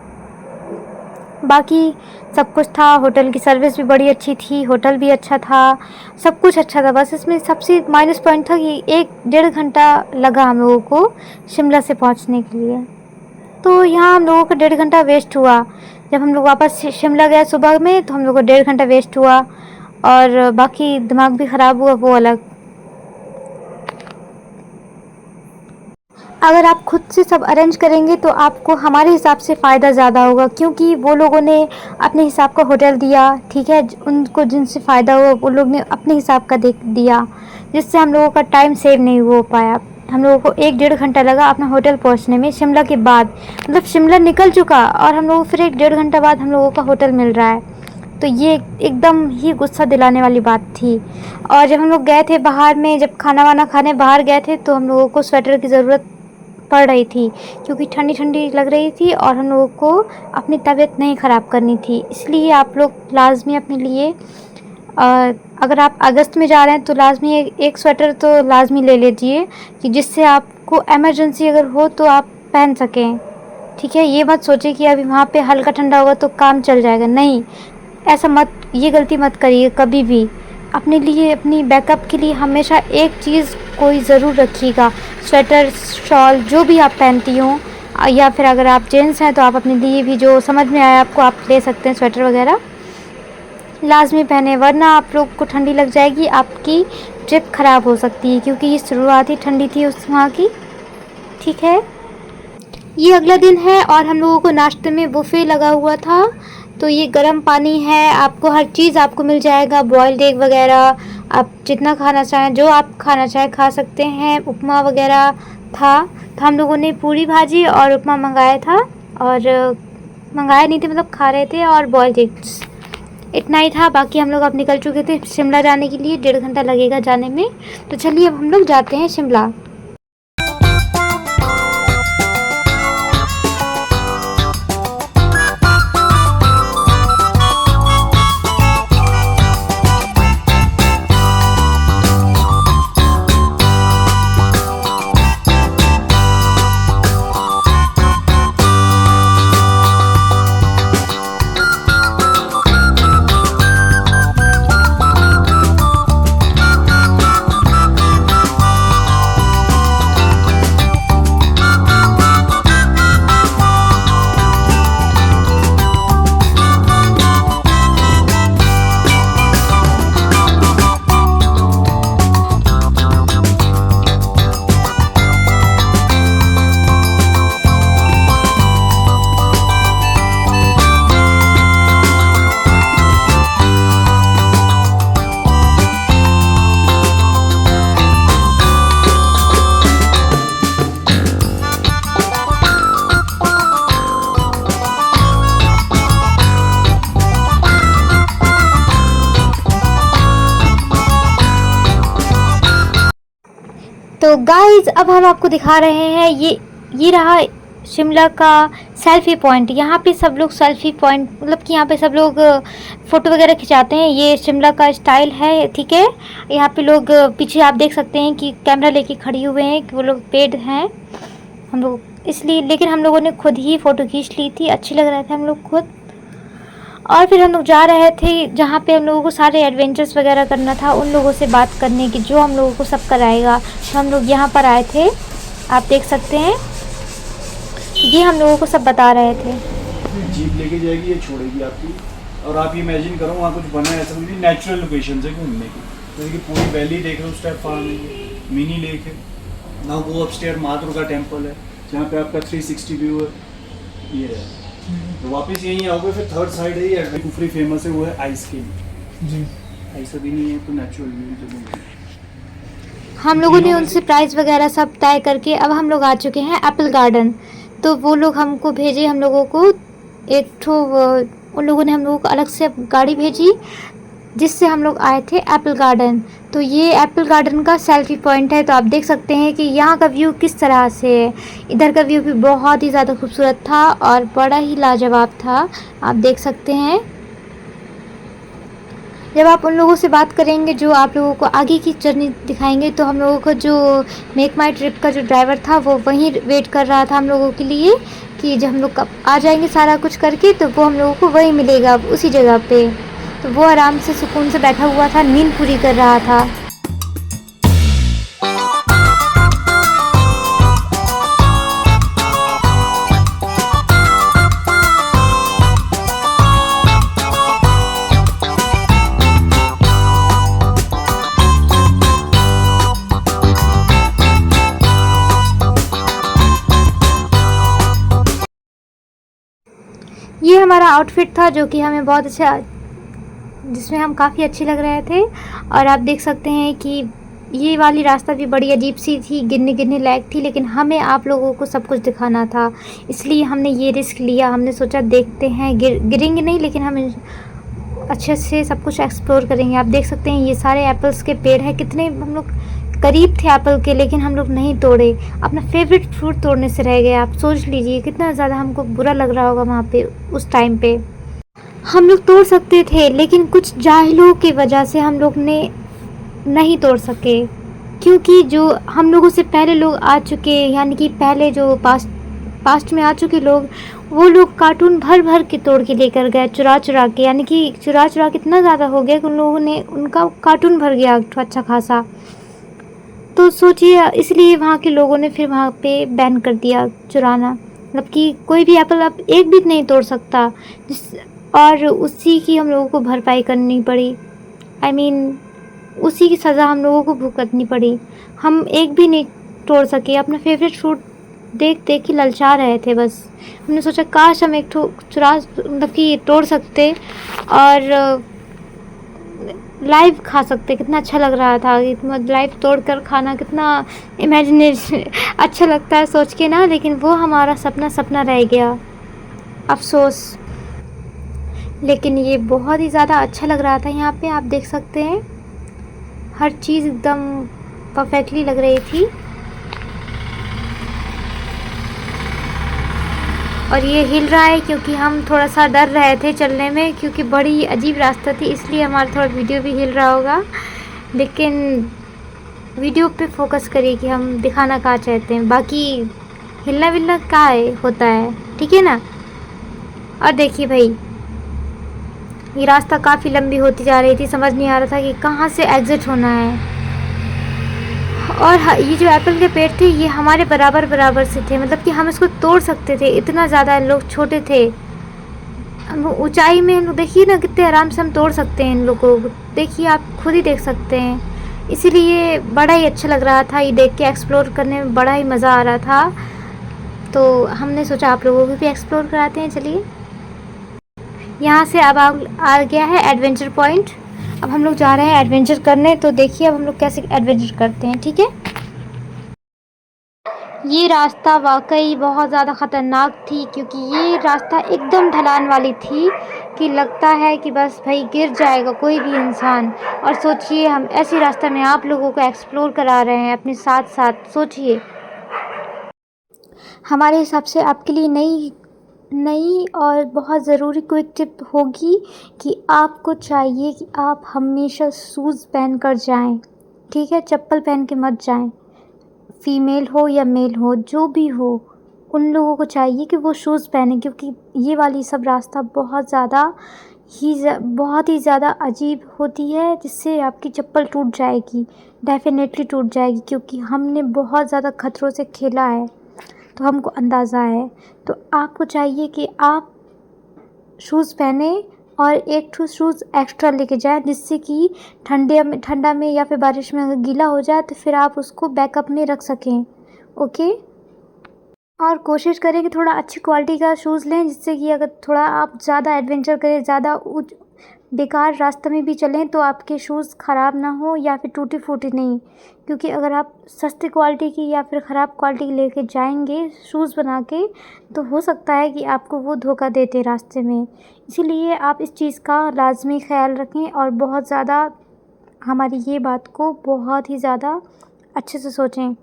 बाकी सब कुछ था, होटल की सर्विस भी बड़ी अच्छी थी, होटल भी अच्छा था, सब कुछ अच्छा था। बस इसमें सबसे माइनस पॉइंट था कि 1-1.5 घंटा लगा हम लोगों को शिमला से पहुंचने के लिए। तो यहाँ हम लोगों का 1.5 घंटा वेस्ट हुआ। जब हम लोग वापस शिमला गए सुबह में तो हम लोग को 1.5 घंटा वेस्ट हुआ, और बाकी दिमाग भी ख़राब हुआ वो अलग। अगर आप खुद से सब अरेंज करेंगे तो आपको हमारे हिसाब से फ़ायदा ज़्यादा होगा, क्योंकि वो लोगों ने अपने हिसाब का होटल दिया, ठीक है। उनको जिनसे फ़ायदा हुआ वो लोग ने अपने हिसाब का दिया, जिससे हम लोगों का टाइम सेव नहीं हो पाया। हम लोगों को 1-1.5 घंटा लगा अपना होटल पहुंचने में शिमला के बाद, मतलब शिमला निकल चुका और हम लोग फिर 1-1.5 घंटा बाद हम लोगों का होटल मिल रहा है। तो ये एकदम ही गुस्सा दिलाने वाली बात थी। और जब हम लोग गए थे बाहर में, जब खाना वाना खाने बाहर गए थे, तो हम लोगों को स्वेटर की ज़रूरत पड़ रही थी, क्योंकि ठंडी ठंडी लग रही थी और हम लोगों को अपनी तबीयत नहीं ख़राब करनी थी। इसलिए आप लोग लाजमी अपने लिए अगर आप अगस्त में जा रहे हैं तो लाजमी एक स्वेटर तो लाजमी ले लीजिए, कि जिससे आपको इमरजेंसी अगर हो तो आप पहन सकें, ठीक है। ये मत सोचिए कि अभी वहाँ पे हल्का ठंडा होगा तो काम चल जाएगा, नहीं, ऐसा मत, ये गलती मत करिए कभी भी। अपने लिए, अपनी बैकअप के लिए हमेशा एक चीज़ कोई ज़रूर रखिएगा, स्वेटर शॉल जो भी आप पहनती हों, या फिर अगर आप जेंट्स हैं तो आप अपने लिए भी जो समझ में आए आपको आप ले सकते हैं, स्वेटर वगैरह लाजमी पहने, वरना आप लोग को ठंडी लग जाएगी, आपकी ट्रिप ख़राब हो सकती है, क्योंकि ये शुरुआत ही ठंडी थी उस वहाँ की, ठीक है। ये अगला दिन है और हम लोगों को नाश्ते में बुफ़े लगा हुआ था। तो ये गर्म पानी है, आपको हर चीज़ आपको मिल जाएगा, बॉइल्ड एग वगैरह, आप जितना खाना चाहें, जो आप खाना चाहें खा सकते हैं। उपमा वगैरह था, तो हम लोगों ने पूरी भाजी और उपमा मंगाया था, और मंगाया नहीं थे मतलब खा रहे थे, और बॉइल्ड एग्स, इतना ही था। बाकी हम लोग अब निकल चुके थे शिमला जाने के लिए, 1.5 घंटा लगेगा जाने में। तो चलिए अब हम लोग जाते हैं शिमला। गाइज अब हम आपको दिखा रहे हैं ये रहा शिमला का सेल्फी पॉइंट। यहाँ पे सब लोग सेल्फी पॉइंट मतलब कि यहाँ पे सब लोग फ़ोटो वगैरह खिंचाते हैं। ये शिमला का स्टाइल है, ठीक है। यहाँ पे लोग पीछे आप देख सकते हैं कि कैमरा लेके खड़े हुए हैं कि वो लोग पेड हैं हम लोग इसलिए, लेकिन हम लोगों ने खुद ही फ़ोटो खींच ली थी, अच्छी लग रहे थे हम लोग खुद। और फिर हम लोग जा रहे थे जहाँ पे हम लोगों को सारे एडवेंचर्स वगैरह करना था, उन लोगों से बात करने की जो हम लोगों को सब कराएगा। तो हम लोग यहाँ पर आए थे, आप देख सकते हैं, ये हम लोगों को सब बता रहे थे। जीप लेके जाएगी, ये छोड़ेगी आपकी, और आप ये इमेजिन करो वहाँ कुछ बना है ऐसा कुछ नहीं, नेचुरल लोकेशन है घूमने की। जैसे कि पूरी वैली देख रहे हो, उस टाइप फार्मिंग है, मिनी लेक है ना, वो अपस्टेयर माँ दुर्गा टेम्पल है जहाँ पे आपका 360 व्यू है। ये रहा तो वापस यहीं आओगे, फिर थर्ड साइड है ये कुफरी फेमस है, वो है आइस के लिए जी। आइस अभी नहीं है तो नेचुरल व्यू जो हम लोगों ने उनसे प्राइस वगैरह सब तय करके अब हम लोग आ चुके हैं एप्पल गार्डन। तो वो लोग हमको भेजे, हम लोगों को उन लोगों ने हम लोगों को अलग से गाड़ी भेजी जिससे हम लोग आए थे एप्पल गार्डन। तो ये एप्पल गार्डन का सेल्फी पॉइंट है। तो आप देख सकते हैं कि यहाँ का व्यू किस तरह से है। इधर का व्यू भी बहुत ही ज़्यादा खूबसूरत था और बड़ा ही लाजवाब था, आप देख सकते हैं। जब आप उन लोगों से बात करेंगे जो आप लोगों को आगे की जर्नी दिखाएंगे, तो हम लोगों को जो मेक माई ट्रिप का जो ड्राइवर था वो वहीं वेट कर रहा था हम लोगों के लिए कि जब हम लोग आ जाएंगे सारा कुछ करके तो वो हम लोगों को वहीं मिलेगा उसी जगह पे। तो वो आराम से सुकून से बैठा हुआ था, नींद पूरी कर रहा था। ये हमारा आउटफिट था जो कि हमें बहुत अच्छा, जिसमें हम काफ़ी अच्छे लग रहे थे। और आप देख सकते हैं कि ये वाली रास्ता भी बड़ी अजीब सी थी, गिरने गिरने लायक थी, लेकिन हमें आप लोगों को सब कुछ दिखाना था, इसलिए हमने ये रिस्क लिया। हमने सोचा देखते हैं, गिरेंगे नहीं लेकिन हम अच्छे से सब कुछ एक्सप्लोर करेंगे। आप देख सकते हैं ये सारे एप्पल्स के पेड़ हैं, कितने हम लोग करीब थे एप्पल के, लेकिन हम लोग नहीं तोड़े। अपना फेवरेट फ्रूट तोड़ने से रह गए। आप सोच लीजिए कितना ज़्यादा हमको बुरा लग रहा होगा वहाँ पे उस टाइम पे। हम लोग तोड़ सकते थे लेकिन कुछ जाहिलों की वजह से हम लोग ने नहीं तोड़ सके, क्योंकि जो हम लोगों से पहले लोग आ चुके, यानी कि पहले जो पास्ट में आ चुके लोग, वो लोग कार्टून भर भर के तोड़ के लेकर गए, चुरा चुरा के, यानी कि चुरा चुरा के इतना ज़्यादा हो गया कि उन लोगों ने उनका कार्टून भर गया अच्छा खासा। तो सोचिए, इसलिए वहाँ के लोगों ने फिर वहाँ पे बैन कर दिया चुराना, मतलब कि कोई भी एप्पल आप एक भी नहीं तोड़ सकता। और उसी की हम लोगों को भरपाई करनी पड़ी, I mean, उसी की सज़ा हम लोगों को भुगतनी पड़ी। हम एक भी नहीं तोड़ सके। अपना फेवरेट फ्रूट देख देख के ललचा रहे थे बस। हमने सोचा काश हम एक चुरा मतलब कि तोड़ सकते और लाइव खा सकते, कितना अच्छा लग रहा था। लाइव तोड़ कर खाना कितना इमेजिनेशन अच्छा लगता है सोच के ना, लेकिन वो हमारा सपना रह गया, अफसोस। लेकिन ये बहुत ही ज़्यादा अच्छा लग रहा था। यहाँ पे आप देख सकते हैं हर चीज़ एकदम परफेक्टली लग रही थी। और ये हिल रहा है क्योंकि हम थोड़ा सा डर रहे थे चलने में, क्योंकि बड़ी अजीब रास्ता थी, इसलिए हमारा थोड़ा वीडियो भी हिल रहा होगा। लेकिन वीडियो पे फोकस करिए कि हम दिखाना क्या चाहते हैं, बाकी हिलना विलना क्या होता है, ठीक है ना। और देखिए भाई, ये रास्ता काफ़ी लंबी होती जा रही थी, समझ नहीं आ रहा था कि कहाँ से एग्ज़िट होना है। और ये जो एप्पल के पेड़ थे ये हमारे बराबर से थे, मतलब कि हम इसको तोड़ सकते थे, इतना ज़्यादा लोग छोटे थे। ऊंचाई में हम लोग देखिए ना कितने आराम से हम तोड़ सकते हैं इन लोगों को, देखिए आप खुद ही देख सकते हैं। इसीलिए बड़ा ही अच्छा लग रहा था ये देख के, एक्सप्लोर करने में बड़ा ही मज़ा आ रहा था। तो हमने सोचा आप लोगों को भी एक्सप्लोर कराते हैं। चलिए, यहाँ से अब आ गया है एडवेंचर पॉइंट। अब हम लोग जा रहे हैं एडवेंचर करने, तो देखिए अब हम लोग कैसे एडवेंचर करते हैं, ठीक है। ये रास्ता वाकई बहुत ज़्यादा ख़तरनाक थी, क्योंकि ये रास्ता एकदम ढलान वाली थी कि लगता है कि बस भाई गिर जाएगा कोई भी इंसान। और सोचिए, हम ऐसे रास्ते में आप लोगों को एक्सप्लोर करा रहे हैं अपने साथ साथ। सोचिए, हमारे हिसाब से आपके लिए नई नई और बहुत ज़रूरी क्विक टिप होगी कि आपको चाहिए कि आप हमेशा शूज़ पहन कर जाएं, ठीक है? चप्पल पहन के मत जाएं। फीमेल हो या मेल हो, जो भी हो, उन लोगों को चाहिए कि वो शूज़ पहने, क्योंकि ये वाली सब रास्ता बहुत ही ज़्यादा अजीब होती है, जिससे आपकी चप्पल टूट जाएगी, डेफ़िनेटली टूट जाएगी, क्योंकि हमने बहुत ज़्यादा खतरों से खेला है, तो हमको अंदाज़ा है। तो आपको चाहिए कि आप शूज़ पहने और एक ठो शूज़ एक्स्ट्रा लेके जाएं, जिससे कि ठंडा में या फिर बारिश में अगर गीला हो जाए तो फिर आप उसको बैकअप में रख सकें। ओके? और कोशिश करें कि थोड़ा अच्छी क्वालिटी का शूज़ लें, जिससे कि अगर थोड़ा आप ज़्यादा एडवेंचर करें, ज़्यादा बेकार रास्ते में भी चलें तो आपके शूज़ ख़राब ना हो या फिर टूटी-फूटी नहीं। क्योंकि अगर आप सस्ती क्वालिटी की या फिर ख़राब क्वालिटी की लेके जाएंगे शूज़ बना के, तो हो सकता है कि आपको वो धोखा दे दे रास्ते में। इसीलिए आप इस चीज़ का लाज़मी ख़्याल रखें और बहुत ज़्यादा हमारी ये बात को बहुत ही ज़्यादा अच्छे से सोचें।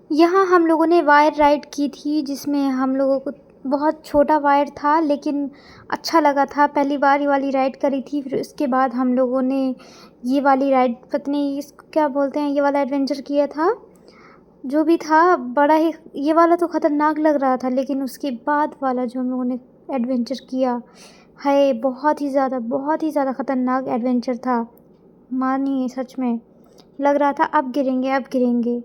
यहाँ हम लोगों ने वायर राइड की थी, जिसमें हम लोगों को बहुत छोटा वायर था, लेकिन अच्छा लगा था। पहली बार ये वाली राइड करी थी, फिर उसके बाद हम लोगों ने ये वाली राइड, पता नहीं इसको क्या बोलते हैं, ये वाला एडवेंचर किया था। जो भी था बड़ा ही, ये वाला तो ख़तरनाक लग रहा था, लेकिन उसके बाद वाला जो हम लोगों ने एडवेंचर किया है, बहुत ही ज़्यादा ख़तरनाक एडवेंचर था। मानिए, सच में लग रहा था अब गिरेंगे।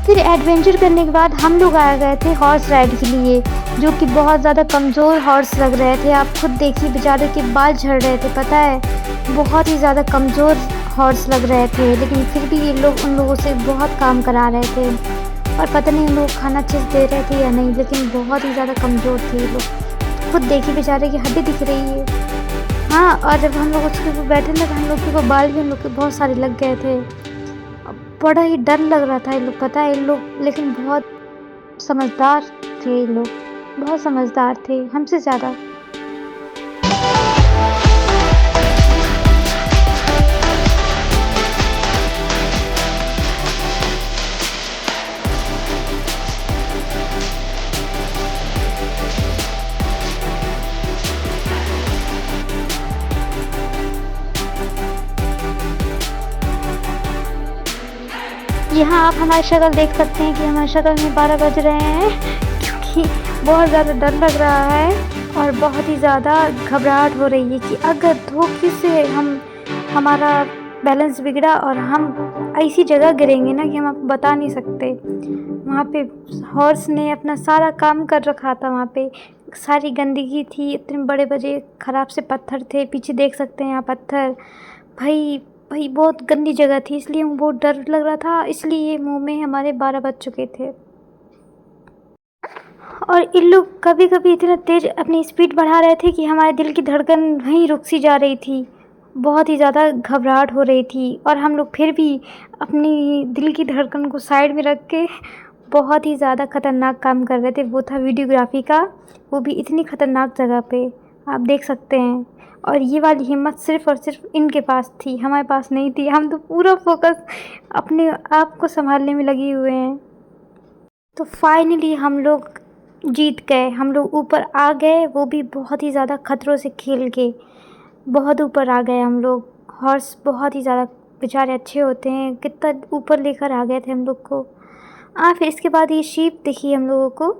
फिर एडवेंचर करने के बाद हम लोग आ गए थे हॉर्स राइड के लिए, जो कि बहुत ज़्यादा कमज़ोर हॉर्स लग रहे थे। आप खुद देखिए, बेचारे के बाल झड़ रहे थे, पता है, बहुत ही ज़्यादा कमज़ोर हॉर्स लग रहे थे, लेकिन फिर भी ये लोग उन लोगों से बहुत काम करा रहे थे। और पता नहीं उन लोग खाना अच्छे से दे रहे थे या नहीं, लेकिन बहुत ही ज़्यादा कमज़ोर थे ये लोग। खुद देखिए, बेचारे की हड्डी दिख रही है। हाँ, और जब हम लोग उसके ऊपर बैठे ना, तो हम लोग के बाल भी उन लोग के बहुत सारे लग गए थे। बड़ा ही डर लग रहा था। ये लोग, पता है, ये लोग लेकिन बहुत समझदार थे, ये लोग बहुत समझदार थे हमसे ज़्यादा। यहाँ आप हमारी शक्ल देख सकते हैं कि हमारी शक्ल में 12 बज रहे हैं, क्योंकि बहुत ज़्यादा डर लग रहा है और बहुत ही ज़्यादा घबराहट हो रही है कि अगर धोखे से हमारा बैलेंस बिगड़ा और हम ऐसी जगह गिरेंगे ना कि हम आपको बता नहीं सकते। वहाँ पे हॉर्स ने अपना सारा काम कर रखा था, वहाँ पे सारी गंदगी थी, इतने बड़े बड़े ख़राब से पत्थर थे, पीछे देख सकते हैं यहाँ पत्थर। भाई भाई बहुत गंदी जगह थी, इसलिए हमें बहुत डर लग रहा था, इसलिए मुँह में हमारे 12 बज चुके थे। और इन लोग कभी-कभी इतना तेज़ अपनी स्पीड बढ़ा रहे थे कि हमारे दिल की धड़कन वहीं रुक सी जा रही थी। बहुत ही ज़्यादा घबराहट हो रही थी और हम लोग फिर भी अपनी दिल की धड़कन को साइड में रख के बहुत ही ज़्यादा ख़तरनाक काम कर रहे थे। वो था वीडियोग्राफ़ी का, वो भी इतनी ख़तरनाक जगह पे, आप देख सकते हैं। और ये वाली हिम्मत सिर्फ़ और सिर्फ़ इनके पास थी, हमारे पास नहीं थी। हम तो पूरा फ़ोकस अपने आप को सँभालने में लगे हुए हैं। तो फाइनली हम लोग जीत गए, हम लोग ऊपर आ गए, वो भी बहुत ही ज़्यादा खतरों से खेल के। बहुत ऊपर आ गए हम लोग। हॉर्स बहुत ही ज़्यादा बेचारे अच्छे होते हैं, कितना ऊपर लेकर आ गए थे हम लोग को। फिर इसके बाद ये शीप दिखी हम लोगों को,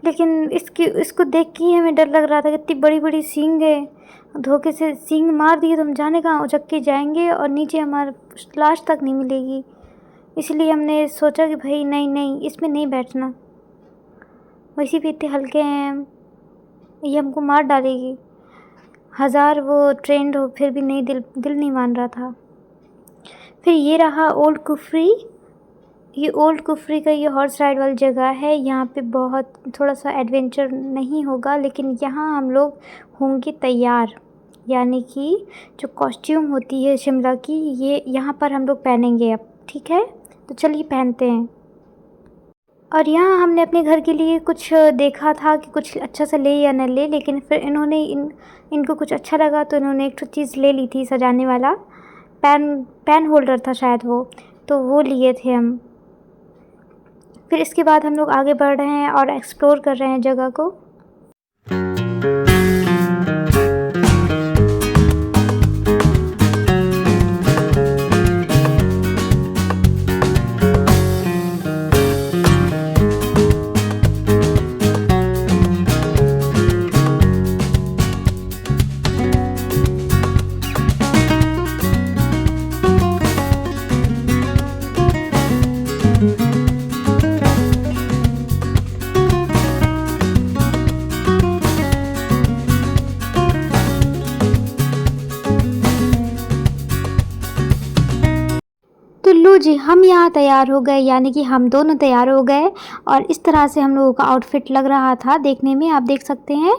लेकिन इसको देख के ही हमें डर लग रहा था, कितनी बड़ी-बड़ी सींग है। धोखे से सींग मार दिए तो हम जाने कहाँ उचक के जाएँगे और नीचे हमारा लाश तक नहीं मिलेगी। इसलिए हमने सोचा कि भाई नहीं, इसमें नहीं बैठना। वैसे भी इतने हल्के हैं हम, ये हमको मार डालेगी। हज़ार वो ट्रेंड हो फिर भी नहीं, दिल नहीं मान रहा था। फिर ये रहा ओल्ड कुफरी। ये ओल्ड कुफरी का ये हॉर्स राइड वाली जगह है। यहाँ पे बहुत थोड़ा-सा एडवेंचर नहीं होगा, लेकिन यहाँ हम लोग होंगे तैयार। यानी कि जो कॉस्ट्यूम होती है शिमला की, ये यहाँ पर हम लोग पहनेंगे अब, ठीक है? तो चलिए पहनते हैं। और यहाँ हमने अपने घर के लिए कुछ देखा था कि कुछ अच्छा सा ले या न ले, लेकिन फिर इनको कुछ अच्छा लगा तो इन्होंने एक ठो चीज़ ले ली थी सजाने वाला। पेन होल्डर था शायद वो, तो वो लिए थे हम। फिर इसके बाद हम लोग आगे बढ़ रहे हैं और एक्सप्लोर कर रहे हैं जगह को। तो लो जी, हम यहाँ तैयार हो गए, यानी कि हम दोनों तैयार हो गए और इस तरह से हम लोगों का आउटफिट लग रहा था देखने में, आप देख सकते हैं।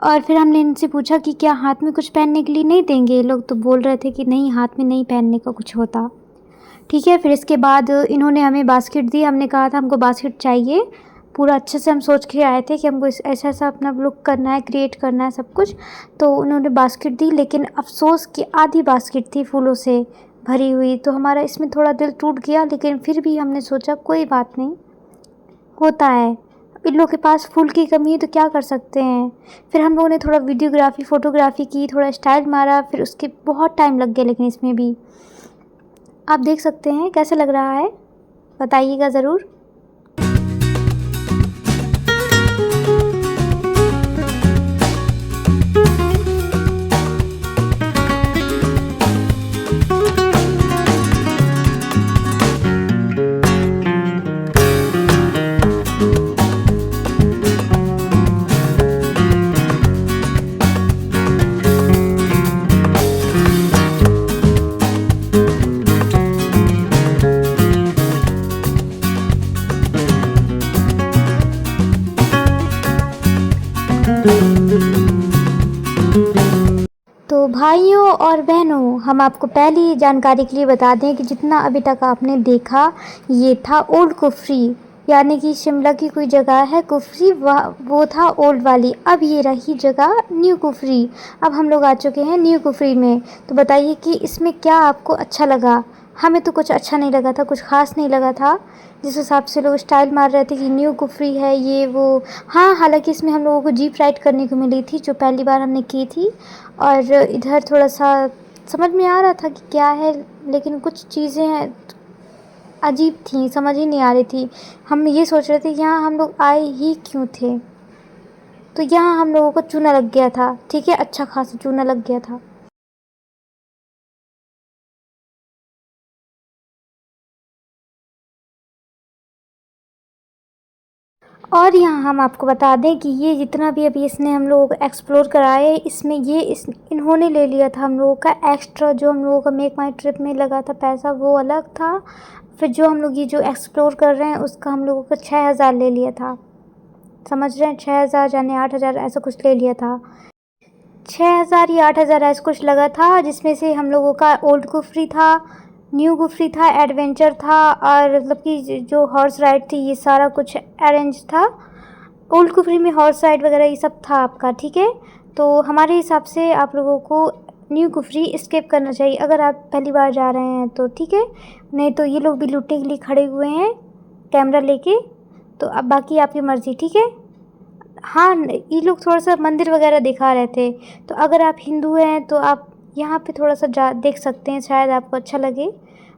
और फिर हमने इनसे पूछा कि क्या हाथ में कुछ पहनने के लिए नहीं देंगे? ये लोग तो बोल रहे थे कि नहीं, हाथ में नहीं पहनने का कुछ होता। ठीक है, फिर इसके बाद इन्होंने हमें बास्केट दी। हमने कहा था हमको बास्केट चाहिए। पूरा अच्छे से हम सोच के आए थे कि हमको ऐसा अपना लुक करना है, क्रिएट करना है सब कुछ। तो उन्होंने बास्केट दी, लेकिन अफ़सोस कि आधी बास्केट थी फूलों से भरी हुई, तो हमारा इसमें थोड़ा दिल टूट गया। लेकिन फिर भी हमने सोचा कोई बात नहीं, होता है। इन लोगों के पास फूल की कमी है तो क्या कर सकते हैं। फिर हम लोगों ने थोड़ा वीडियोग्राफ़ी, फ़ोटोग्राफ़ी की, थोड़ा स्टाइल मारा। फिर उसके बहुत टाइम लग गया, लेकिन इसमें भी आप देख सकते हैं कैसा लग रहा है, बताइएगा ज़रूर। तो भाइयों और बहनों, हम आपको पहली जानकारी के लिए बता दें कि जितना अभी तक आपने देखा, ये था ओल्ड कुफरी, यानी कि शिमला की कोई जगह है कुफरी, वो था ओल्ड वाली। अब ये रही जगह न्यू कुफरी। अब हम लोग आ चुके हैं न्यू कुफरी में। तो बताइए कि इसमें क्या आपको अच्छा लगा? हमें तो कुछ अच्छा नहीं लगा था, कुछ ख़ास नहीं लगा था। जिस हिसाब से लोग स्टाइल मार रहे थे कि न्यू कुफरी है ये वो। हाँ, हालांकि इसमें हम लोगों को जीप राइड करने को मिली थी, जो पहली बार हमने की थी। और इधर थोड़ा-सा समझ में आ रहा था कि क्या है, लेकिन कुछ चीज़ें अजीब थी, समझ ही नहीं आ रही थी। हम ये सोच रहे थे यहाँ हम लोग आए ही क्यों थे। तो यहाँ हम लोगों को चूना लग गया था, ठीक है, अच्छा खासा चूना लग गया था। और यहाँ हम आपको बता दें कि ये जितना भी अभी इसने हम लोगों को एक्सप्लोर कराया है, इसमें ये इन्होंने ले लिया था हम लोगों का एक्स्ट्रा, जो हम लोगों का मेक माई ट्रिप में लगा था पैसा वो अलग था। फिर जो हम लोग ये जो एक्सप्लोर कर रहे हैं उसका हम लोगों का 6,000 ले लिया था, समझ रहे हैं, 6,000 यानी 8,000 ऐसा कुछ ले लिया था। 6,000 या 8,000 ऐसा कुछ लगा था, जिसमें से हम लोगों का ओल्ड कुफरी था, न्यू कुफरी था, एडवेंचर था, और मतलब कि जो हॉर्स राइड थी ये सारा कुछ अरेंज था। ओल्ड कुफरी में हॉर्स राइड वगैरह ये सब था आपका, ठीक है। तो हमारे हिसाब से आप लोगों को न्यू कुफरी स्किप करना चाहिए अगर आप पहली बार जा रहे हैं तो, ठीक है। नहीं तो ये लोग भी लूटने के लिए खड़े हुए हैं कैमरा लेके, तो अब बाकी आपकी मर्ज़ी, ठीक है। हाँ, ये लोग थोड़ा सा मंदिर वगैरह दिखा रहे थे, तो अगर आप हिंदू हैं तो आप यहाँ पे थोड़ा सा जा देख सकते हैं, शायद आपको अच्छा लगे।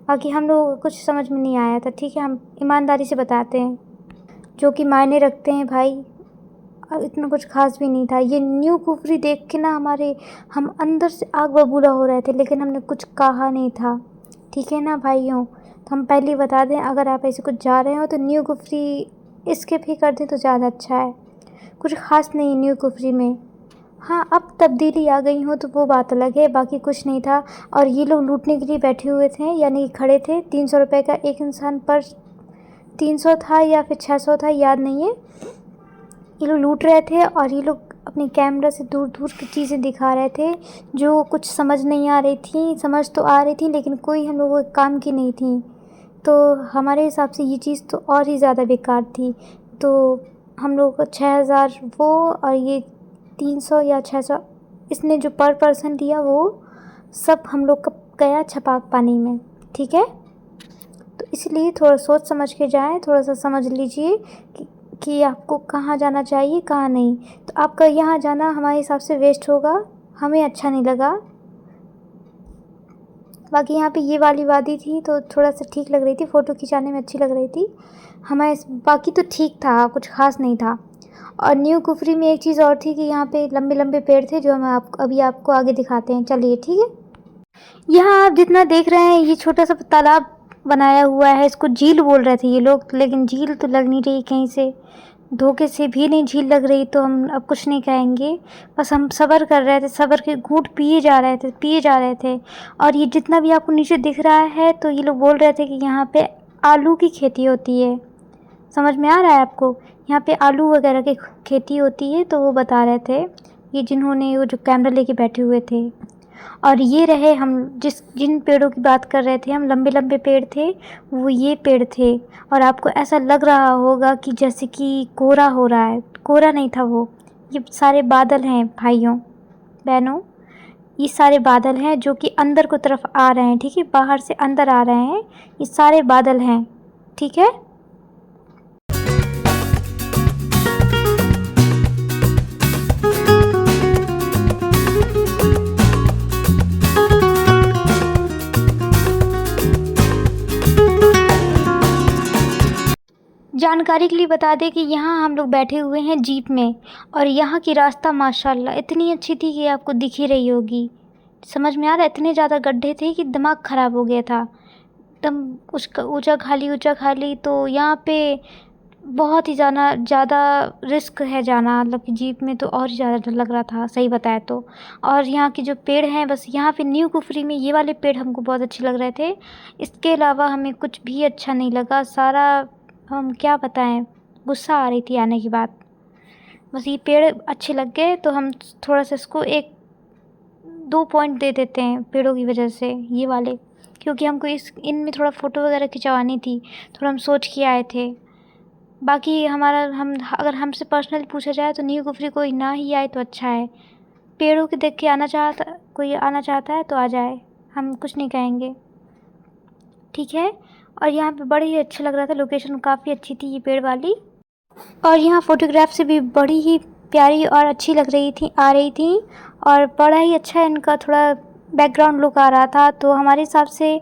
बाकी हम लोग को कुछ समझ में नहीं आया था, ठीक है, हम ईमानदारी से बताते हैं जो कि मायने रखते हैं भाई, और इतना कुछ खास भी नहीं था। ये न्यू कुफरी देख के ना हम अंदर से आग बबूला हो रहे थे, लेकिन हमने कुछ कहा नहीं था, ठीक है ना भाइयों। तो हम पहले ही बता दें, अगर आप ऐसे कुछ जा रहे हो तो न्यू कुफरी स्किप ही कर दें तो ज़्यादा अच्छा है, कुछ ख़ास नहीं न्यू कुफरी में। हाँ, अब तब्दीली आ गई हो तो वो बात अलग है, बाकी कुछ नहीं था। और ये लोग लूटने के लिए बैठे हुए थे, यानी खड़े थे। 300 रुपये का एक इंसान पर, 300 था या फिर 600 था, याद नहीं है। ये लोग लूट रहे थे और ये लोग अपने कैमरा से दूर दूर की चीज़ें दिखा रहे थे जो कुछ समझ नहीं आ रही थी, समझ तो आ रही थी लेकिन कोई हम लोगों के काम की नहीं थी। तो हमारे हिसाब से ये चीज़ तो और ही ज़्यादा बेकार थी। तो हम लोगों को 6,000 वो, और ये 300 या 600 इसने जो पर पर्सन लिया वो सब हम लोग का गया छपाक पानी में, ठीक है। तो इसलिए थोड़ा सोच समझ के जाएं, थोड़ा सा समझ लीजिए कि आपको कहाँ जाना चाहिए कहाँ नहीं। तो आपका यहाँ जाना हमारे हिसाब से वेस्ट होगा, हमें अच्छा नहीं लगा। बाकी यहाँ पे ये वाली वादी थी तो थोड़ा सा ठीक लग रही थी, फ़ोटो खिंचाने में अच्छी लग रही थी हमारे, बाकी तो ठीक था, कुछ ख़ास नहीं था। और न्यू कुफरी में एक चीज़ और थी कि यहाँ पे लंबे लंबे पेड़ थे जो हम अभी आपको आगे दिखाते हैं, चलिए, ठीक है। यहाँ आप जितना देख रहे हैं ये छोटा सा तालाब बनाया हुआ है, इसको झील बोल रहे थे ये लोग, लेकिन झील तो लग नहीं रही, कहीं से धोखे से भी नहीं झील लग रही, तो हम अब कुछ नहीं कहेंगे। बस हम सब्र कर रहे थे, सब्र के घूंट पिए जा रहे थे। और ये जितना भी आपको नीचे दिख रहा है तो ये लोग बोल रहे थे कि यहाँ पे आलू की खेती होती है, समझ में आ रहा है आपको, यहाँ पे आलू वगैरह की खेती होती है, तो वो बता रहे थे ये जिन्होंने वो जो कैमरा लेके बैठे हुए थे। और ये रहे हम जिन पेड़ों की बात कर रहे थे, हम लंबे लंबे पेड़ थे, वो ये पेड़ थे। और आपको ऐसा लग रहा होगा कि जैसे कि कोहरा हो रहा है, कोहरा नहीं था वो, ये सारे बादल हैं भाइयों बहनों, ये सारे बादल हैं जो कि अंदर की तरफ आ रहे हैं, ठीक है, बाहर से अंदर आ रहे हैं, ये सारे बादल हैं, ठीक है। जानकारी के लिए बता दें कि यहाँ हम लोग बैठे हुए हैं जीप में, और यहाँ की रास्ता माशाल्लाह इतनी अच्छी थी कि आपको दिख ही रही होगी, समझ में आ रहा है। इतने ज़्यादा गड्ढे थे कि दिमाग ख़राब हो गया था एकदम, उसका ऊंचा खाली। तो यहाँ पे बहुत ही ज़्यादा रिस्क है जाना, मतलब कि जीप में तो और ही ज़्यादा डर लग रहा था, सही बताया तो। और यहाँ के जो पेड़ हैं, बस यहाँ पे न्यू कुफरी में ये वाले पेड़ हमको बहुत अच्छे लग रहे थे, इसके अलावा हमें कुछ भी अच्छा नहीं लगा। सारा हम क्या बताएं, गुस्सा आ रही थी आने के बाद। बस ये पेड़ अच्छे लग गए तो हम थोड़ा सा इसको 1-2 पॉइंट दे देते हैं पेड़ों की वजह से, ये वाले, क्योंकि हमको इनमें थोड़ा फ़ोटो वगैरह खिंचवानी थी, थोड़ा हम सोच के आए थे। बाकी अगर हमसे पर्सनली पूछा जाए तो न्यू कुफरी कोई ना ही आए तो अच्छा है। पेड़ों के देख के कोई आना चाहता है तो आ जाए, हम कुछ नहीं कहेंगे, ठीक है। और यहाँ पे बड़ी ही अच्छा लग रहा था, लोकेशन काफ़ी अच्छी थी ये पेड़ वाली, और यहाँ फ़ोटोग्राफ से भी बड़ी ही प्यारी और अच्छी लग रही थी, और बड़ा ही अच्छा इनका थोड़ा बैकग्राउंड लुक आ रहा था। तो हमारे हिसाब से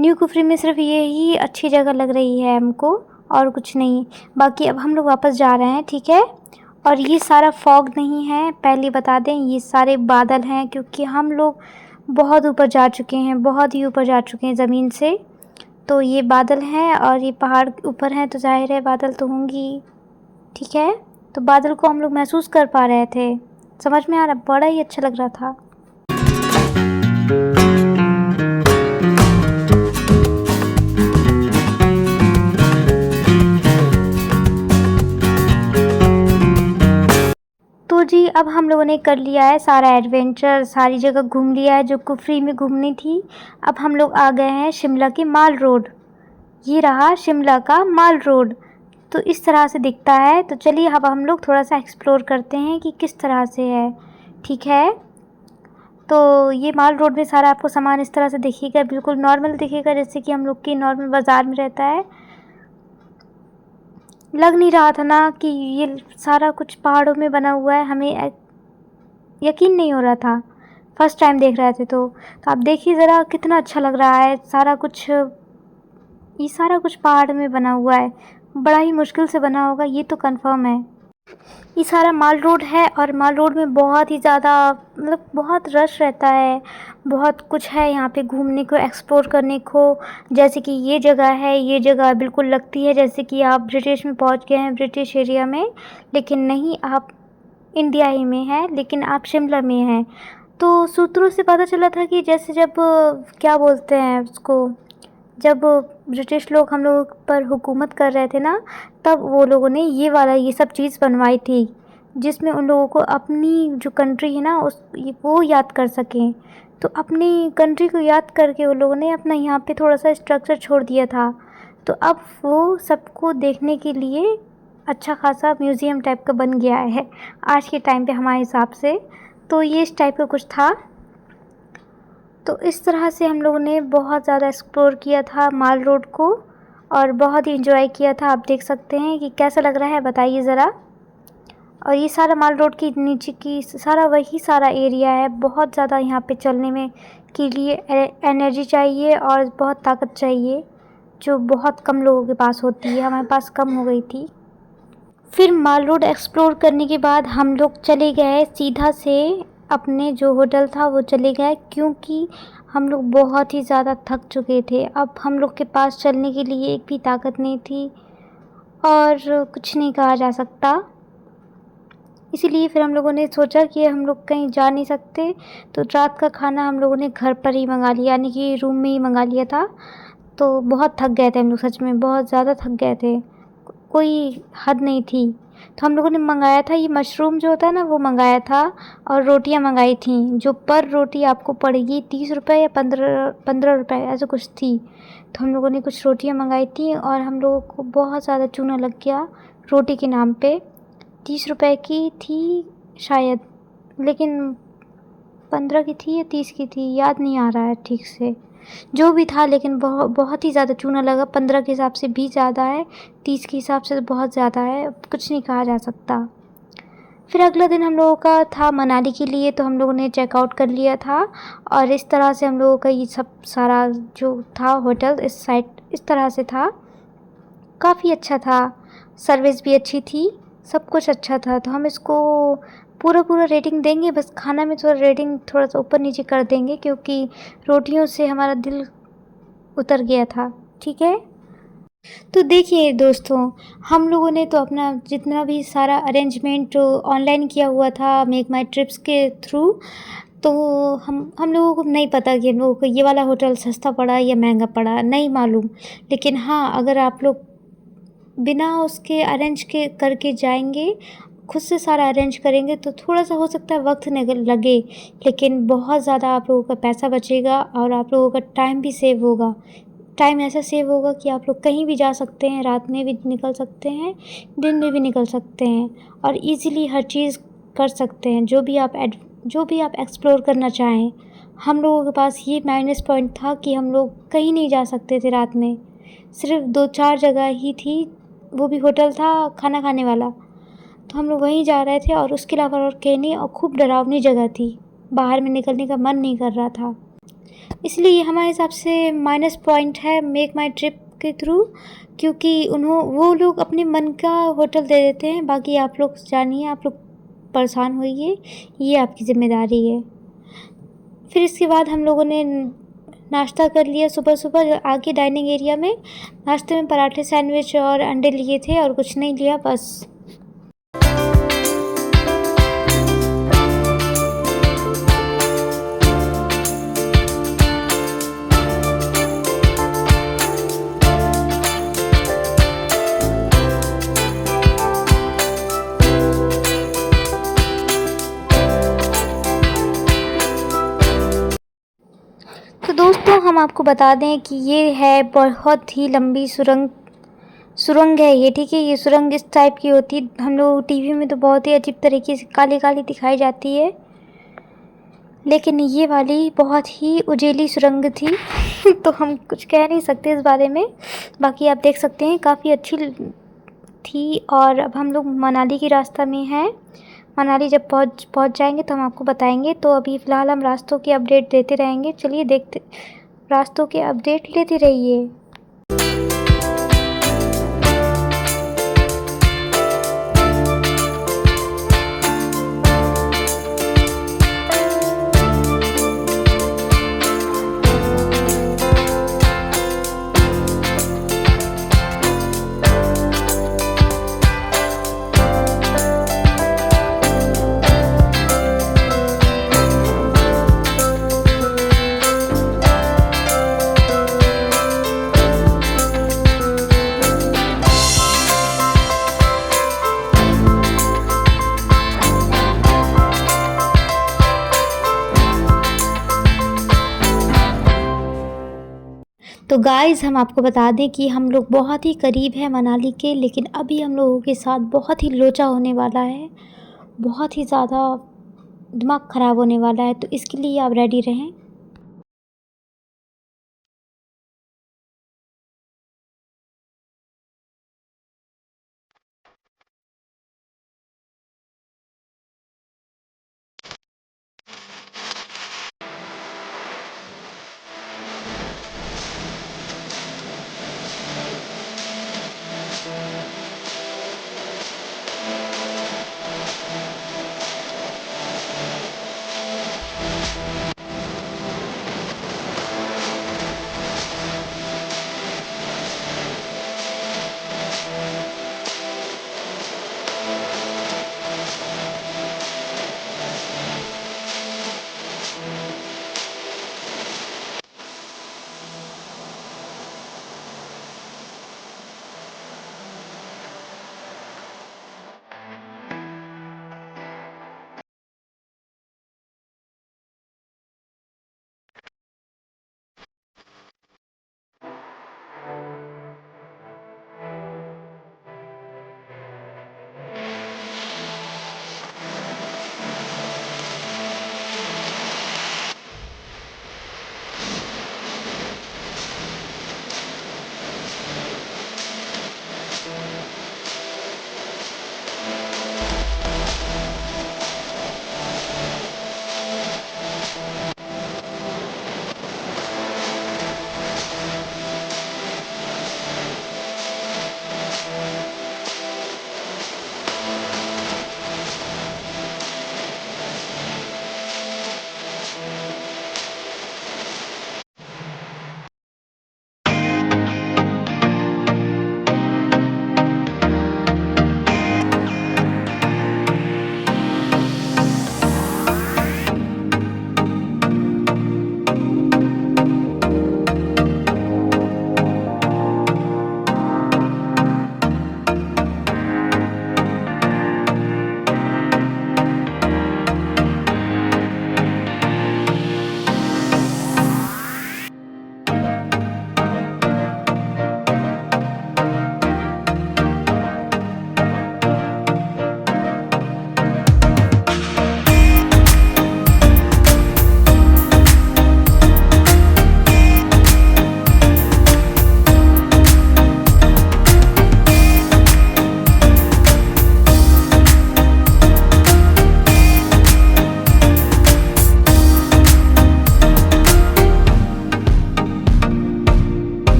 न्यू कुफरी में सिर्फ ये ही अच्छी जगह लग रही है हमको, और कुछ नहीं। बाकी अब हम लोग वापस जा रहे हैं, ठीक है। और ये सारा फॉग नहीं है, पहले बता दें, ये सारे बादल हैं, क्योंकि हम लोग बहुत ऊपर जा चुके हैं, बहुत ही ऊपर जा चुके हैं ज़मीन से। तो ये बादल हैं और ये पहाड़ ऊपर हैं, तो ज़ाहिर है बादल तो होंगी। ठीक है। तो बादल को हम लोग महसूस कर पा रहे थे, समझ में आ रहा, बड़ा ही अच्छा लग रहा था। तो जी अब हम लोगों ने कर लिया है सारा एडवेंचर, सारी जगह घूम लिया है जो कुफरी में घूमनी थी। अब हम लोग आ गए हैं शिमला के माल रोड। ये रहा शिमला का माल रोड, तो इस तरह से दिखता है। तो चलिए अब हम लोग थोड़ा सा एक्सप्लोर करते हैं कि किस तरह से है, ठीक है। तो ये माल रोड में सारा आपको सामान इस तरह से दिखेगा, बिल्कुल नॉर्मल दिखेगा, जैसे कि हम लोग की नॉर्मल बाज़ार में रहता है। लग नहीं रहा था ना कि ये सारा कुछ पहाड़ों में बना हुआ है, हमें यकीन नहीं हो रहा था फर्स्ट टाइम देख रहे थे। तो आप देखिए ज़रा कितना अच्छा लग रहा है, ये सारा कुछ पहाड़ में बना हुआ है, बड़ा ही मुश्किल से बना होगा, ये तो कंफर्म है। ये सारा माल रोड है और माल रोड में बहुत ही ज़्यादा मतलब बहुत रश रहता है, बहुत कुछ है यहाँ पे घूमने को, एक्सप्लोर करने को। जैसे कि ये जगह बिल्कुल लगती है जैसे कि आप ब्रिटिश में पहुँच गए हैं, ब्रिटिश एरिया में, लेकिन नहीं, आप इंडिया ही में हैं, लेकिन आप शिमला में हैं। तो सूत्रों से पता चला था कि जैसे जब क्या बोलते हैं उसको, जब ब्रिटिश लोग हम लोगों पर हुकूमत कर रहे थे ना, तब वो लोगों ने ये सब चीज़ बनवाई थी, जिसमें उन लोगों को अपनी जो कंट्री है ना वो याद कर सकें। तो अपनी कंट्री को याद करके उन लोगों ने अपना यहाँ पे थोड़ा सा स्ट्रक्चर छोड़ दिया था। तो अब वो सबको देखने के लिए अच्छा खासा म्यूज़ियम टाइप का बन गया है आज के टाइम पे हमारे हिसाब से। तो ये इस टाइप का कुछ था। तो इस तरह से हम लोगों ने बहुत ज़्यादा एक्सप्लोर किया था माल रोड को और बहुत ही एंजॉय किया था। आप देख सकते हैं कि कैसा लग रहा है, बताइए ज़रा। और ये सारा माल रोड की नीचे की सारा एरिया है। बहुत ज़्यादा यहाँ पे चलने में के लिए एनर्जी चाहिए और बहुत ताकत चाहिए, जो बहुत कम लोगों के पास होती है, हमारे पास कम हो गई थी। फिर माल रोड एक्सप्लोर करने के बाद हम लोग चले गए सीधा से अपने जो होटल था वो चले गए, क्योंकि हम लोग बहुत ही ज़्यादा थक चुके थे। अब हम लोग के पास चलने के लिए एक भी ताकत नहीं थी और कुछ नहीं कहा जा सकता। इसीलिए फिर हम लोगों ने सोचा कि हम लोग कहीं जा नहीं सकते, तो रात का खाना हम लोगों ने घर पर ही मंगा लिया, यानी कि रूम में ही मंगा लिया था। तो बहुत थक गए थे हम लोग, सच में बहुत ज़्यादा थक गए थे, कोई हद नहीं थी। तो हम लोगों ने मंगाया था ये मशरूम जो होता है ना, वो मंगाया था और रोटियां मंगाई थी, जो पर रोटी आपको पड़ेगी 30 रुपये या 15 रुपये ऐसा कुछ थी। तो हम लोगों ने कुछ रोटियां मंगाई थी और हम लोगों को बहुत ज़्यादा चूना लग गया रोटी के नाम पे। 30 रुपये की थी शायद, लेकिन 15 की थी या 30 की थी, याद नहीं आ रहा है ठीक से, जो भी था, लेकिन बहुत ही ज़्यादा चूना लगा। 15 के हिसाब से भी ज़्यादा है, 30 के हिसाब से तो बहुत ज़्यादा है, कुछ नहीं कहा जा सकता। फिर अगला दिन हम लोगों का था मनाली के लिए, तो हम लोगों ने चेकआउट कर लिया था और इस तरह से हम लोगों का ये सब सारा जो था होटल इस साइड इस तरह से था। काफ़ी अच्छा था, सर्विस भी अच्छी थी, सब कुछ अच्छा था। तो हम इसको पूरा रेटिंग देंगे, बस खाना में थोड़ा रेटिंग थोड़ा सा ऊपर नीचे कर देंगे, क्योंकि रोटियों से हमारा दिल उतर गया था, ठीक है। तो देखिए दोस्तों, हम लोगों ने तो अपना जितना भी सारा अरेंजमेंट ऑनलाइन किया हुआ था मेक माई ट्रिप्स के थ्रू, तो हम लोगों को नहीं पता कि हम लोगों को ये वाला होटल सस्ता पड़ा या महंगा पड़ा, नहीं मालूम। लेकिन हाँ, अगर आप लोग बिना उसके अरेंज के करके जाएंगे, खुद से सारा अरेंज करेंगे, तो थोड़ा सा हो सकता है वक्त लगे, लेकिन बहुत ज़्यादा आप लोगों का पैसा बचेगा और आप लोगों का टाइम भी सेव होगा। टाइम ऐसा सेव होगा कि आप लोग कहीं भी जा सकते हैं, रात में भी निकल सकते हैं, दिन में भी निकल सकते हैं और इजीली हर चीज़ कर सकते हैं, जो भी आप एक्सप्लोर करना चाहें। हम लोगों के पास ये माइनस पॉइंट था कि हम लोग कहीं नहीं जा सकते थे रात में, सिर्फ 2-4 जगह ही थी, वो भी होटल था खाना खाने वाला, तो हम लोग वहीं जा रहे थे और उसके अलावा और कहीं नहीं। और खूब डरावनी जगह थी, बाहर में निकलने का मन नहीं कर रहा था, इसलिए ये हमारे हिसाब से माइनस पॉइंट है मेक माई ट्रिप के थ्रू, क्योंकि वो लोग अपने मन का होटल दे देते हैं, बाकी आप लोग जानिए, आप लोग परेशान होइए, ये आपकी ज़िम्मेदारी है। फिर इसके बाद हम लोगों ने नाश्ता कर लिया सुबह आके डाइनिंग एरिया में। नाश्ते में पराठे, सैंडविच और अंडे लिए थे और कुछ नहीं लिया, बस हम आपको बता दें कि ये है बहुत ही लंबी सुरंग है ये, ठीक है। ये सुरंग इस टाइप की होती है, हम लोग टीवी में तो बहुत ही अजीब तरीके से काली काली दिखाई जाती है, लेकिन ये वाली बहुत ही उजेली सुरंग थी तो हम कुछ कह नहीं सकते इस बारे में। बाकी आप देख सकते हैं काफ़ी अच्छी थी। और अब हम लोग मनाली की रास्ता में हैं। मनाली जब पहुंच जाएंगे तो हम आपको बताएंगे। तो अभी फ़िलहाल हम रास्तों की अपडेट देते रहेंगे। चलिए देखते, रास्तों के अपडेट लेते रहिए। तो गाइज़ हम आपको बता दें कि हम लोग बहुत ही करीब हैं मनाली के, लेकिन अभी हम लोगों के साथ बहुत ही लोचा होने वाला है, बहुत ही ज़्यादा दिमाग ख़राब होने वाला है। तो इसके लिए आप रेडी रहें।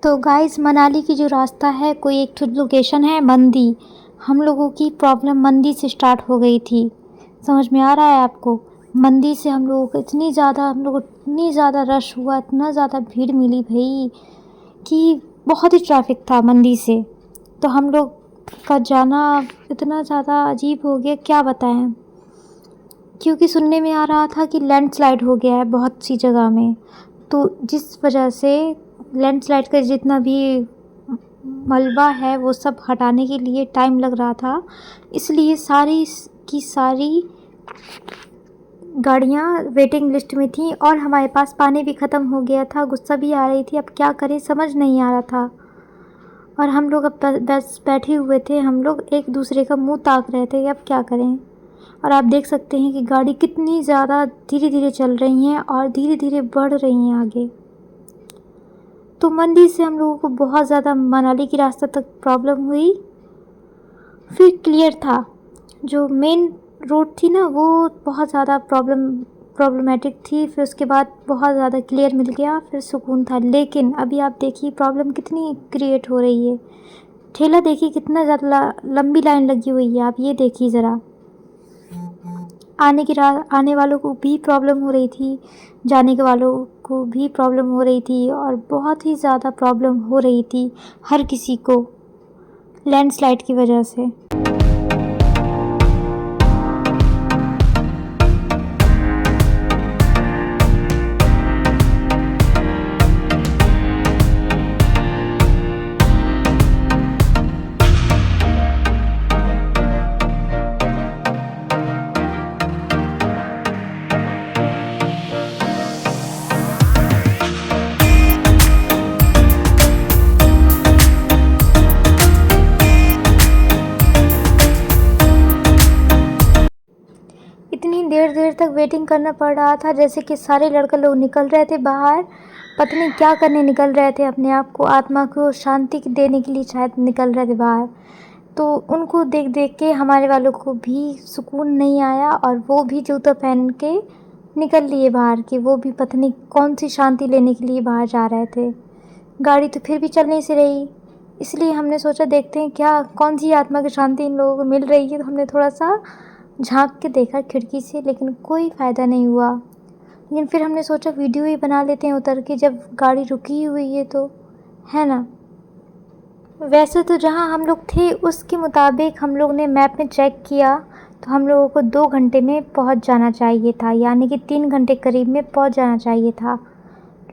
तो गाइस मनाली की जो रास्ता है, कोई एक लोकेशन है मंदी। हम लोगों की प्रॉब्लम मंदी से स्टार्ट हो गई थी, समझ में आ रहा है आपको। मंदी से हम लोगों को इतनी ज़्यादा रश हुआ, इतना ज़्यादा भीड़ मिली भाई कि बहुत ही ट्रैफिक था मंदी से। तो हम लोग का जाना इतना ज़्यादा अजीब हो गया, क्या बताएं। क्योंकि सुनने में आ रहा था कि लैंडस्लाइड हो गया है बहुत सी जगह में, तो जिस वजह से लैंडस्लाइड का जितना भी मलबा है वो सब हटाने के लिए टाइम लग रहा था। इसलिए सारी की सारी गाड़ियाँ वेटिंग लिस्ट में थीं और हमारे पास पानी भी ख़त्म हो गया था। गुस्सा भी आ रही थी, अब क्या करें समझ नहीं आ रहा था। और हम लोग अब बस बैठे हुए थे, हम लोग एक दूसरे का मुंह ताक रहे थे, अब क्या करें। और आप देख सकते हैं कि गाड़ी कितनी ज़्यादा धीरे धीरे चल रही हैं और धीरे धीरे बढ़ रही हैं आगे। तो मंडी से हम लोगों को बहुत ज़्यादा मनाली की रास्ता तक प्रॉब्लम हुई, फिर क्लियर था। जो मेन रोड थी ना वो बहुत ज़्यादा प्रॉब्लमेटिक थी, फिर उसके बाद बहुत ज़्यादा क्लियर मिल गया, फिर सुकून था। लेकिन अभी आप देखिए प्रॉब्लम कितनी क्रिएट हो रही है। ठेला देखिए कितना ज़्यादा लंबी लाइन लगी हुई है, आप ये देखिए ज़रा। आने वालों को भी प्रॉब्लम हो रही थी, जाने के वालों को भी प्रॉब्लम हो रही थी और बहुत ही ज़्यादा प्रॉब्लम हो रही थी हर किसी को लैंडस्लाइड की वजह से। इतनी देर तक वेटिंग करना पड़ रहा था, जैसे कि सारे लड़के लोग निकल रहे थे बाहर, पता नहीं क्या करने निकल रहे थे, अपने आप को आत्मा को शांति देने के लिए शायद निकल रहे थे बाहर। तो उनको देख देख के हमारे वालों को भी सुकून नहीं आया और वो भी जूता पहन के निकल लिए बाहर, कि वो भी पता नहीं कौन सी शांति लेने के लिए बाहर जा रहे थे। गाड़ी तो फिर भी चल नहीं सी रही, इसलिए हमने सोचा देखते हैं क्या कौन सी आत्मा की शांति इन लोगों को मिल रही है। तो हमने थोड़ा सा झांक के देखा खिड़की से, लेकिन कोई फ़ायदा नहीं हुआ। लेकिन फिर हमने सोचा वीडियो ही बना लेते हैं उतर के, जब गाड़ी रुकी हुई है तो, है ना। वैसे तो जहाँ हम लोग थे उसके मुताबिक हम लोग ने मैप में चेक किया तो हम लोगों को 2 घंटे में पहुँच जाना चाहिए था, यानी कि 3 घंटे करीब में पहुँच जाना चाहिए था।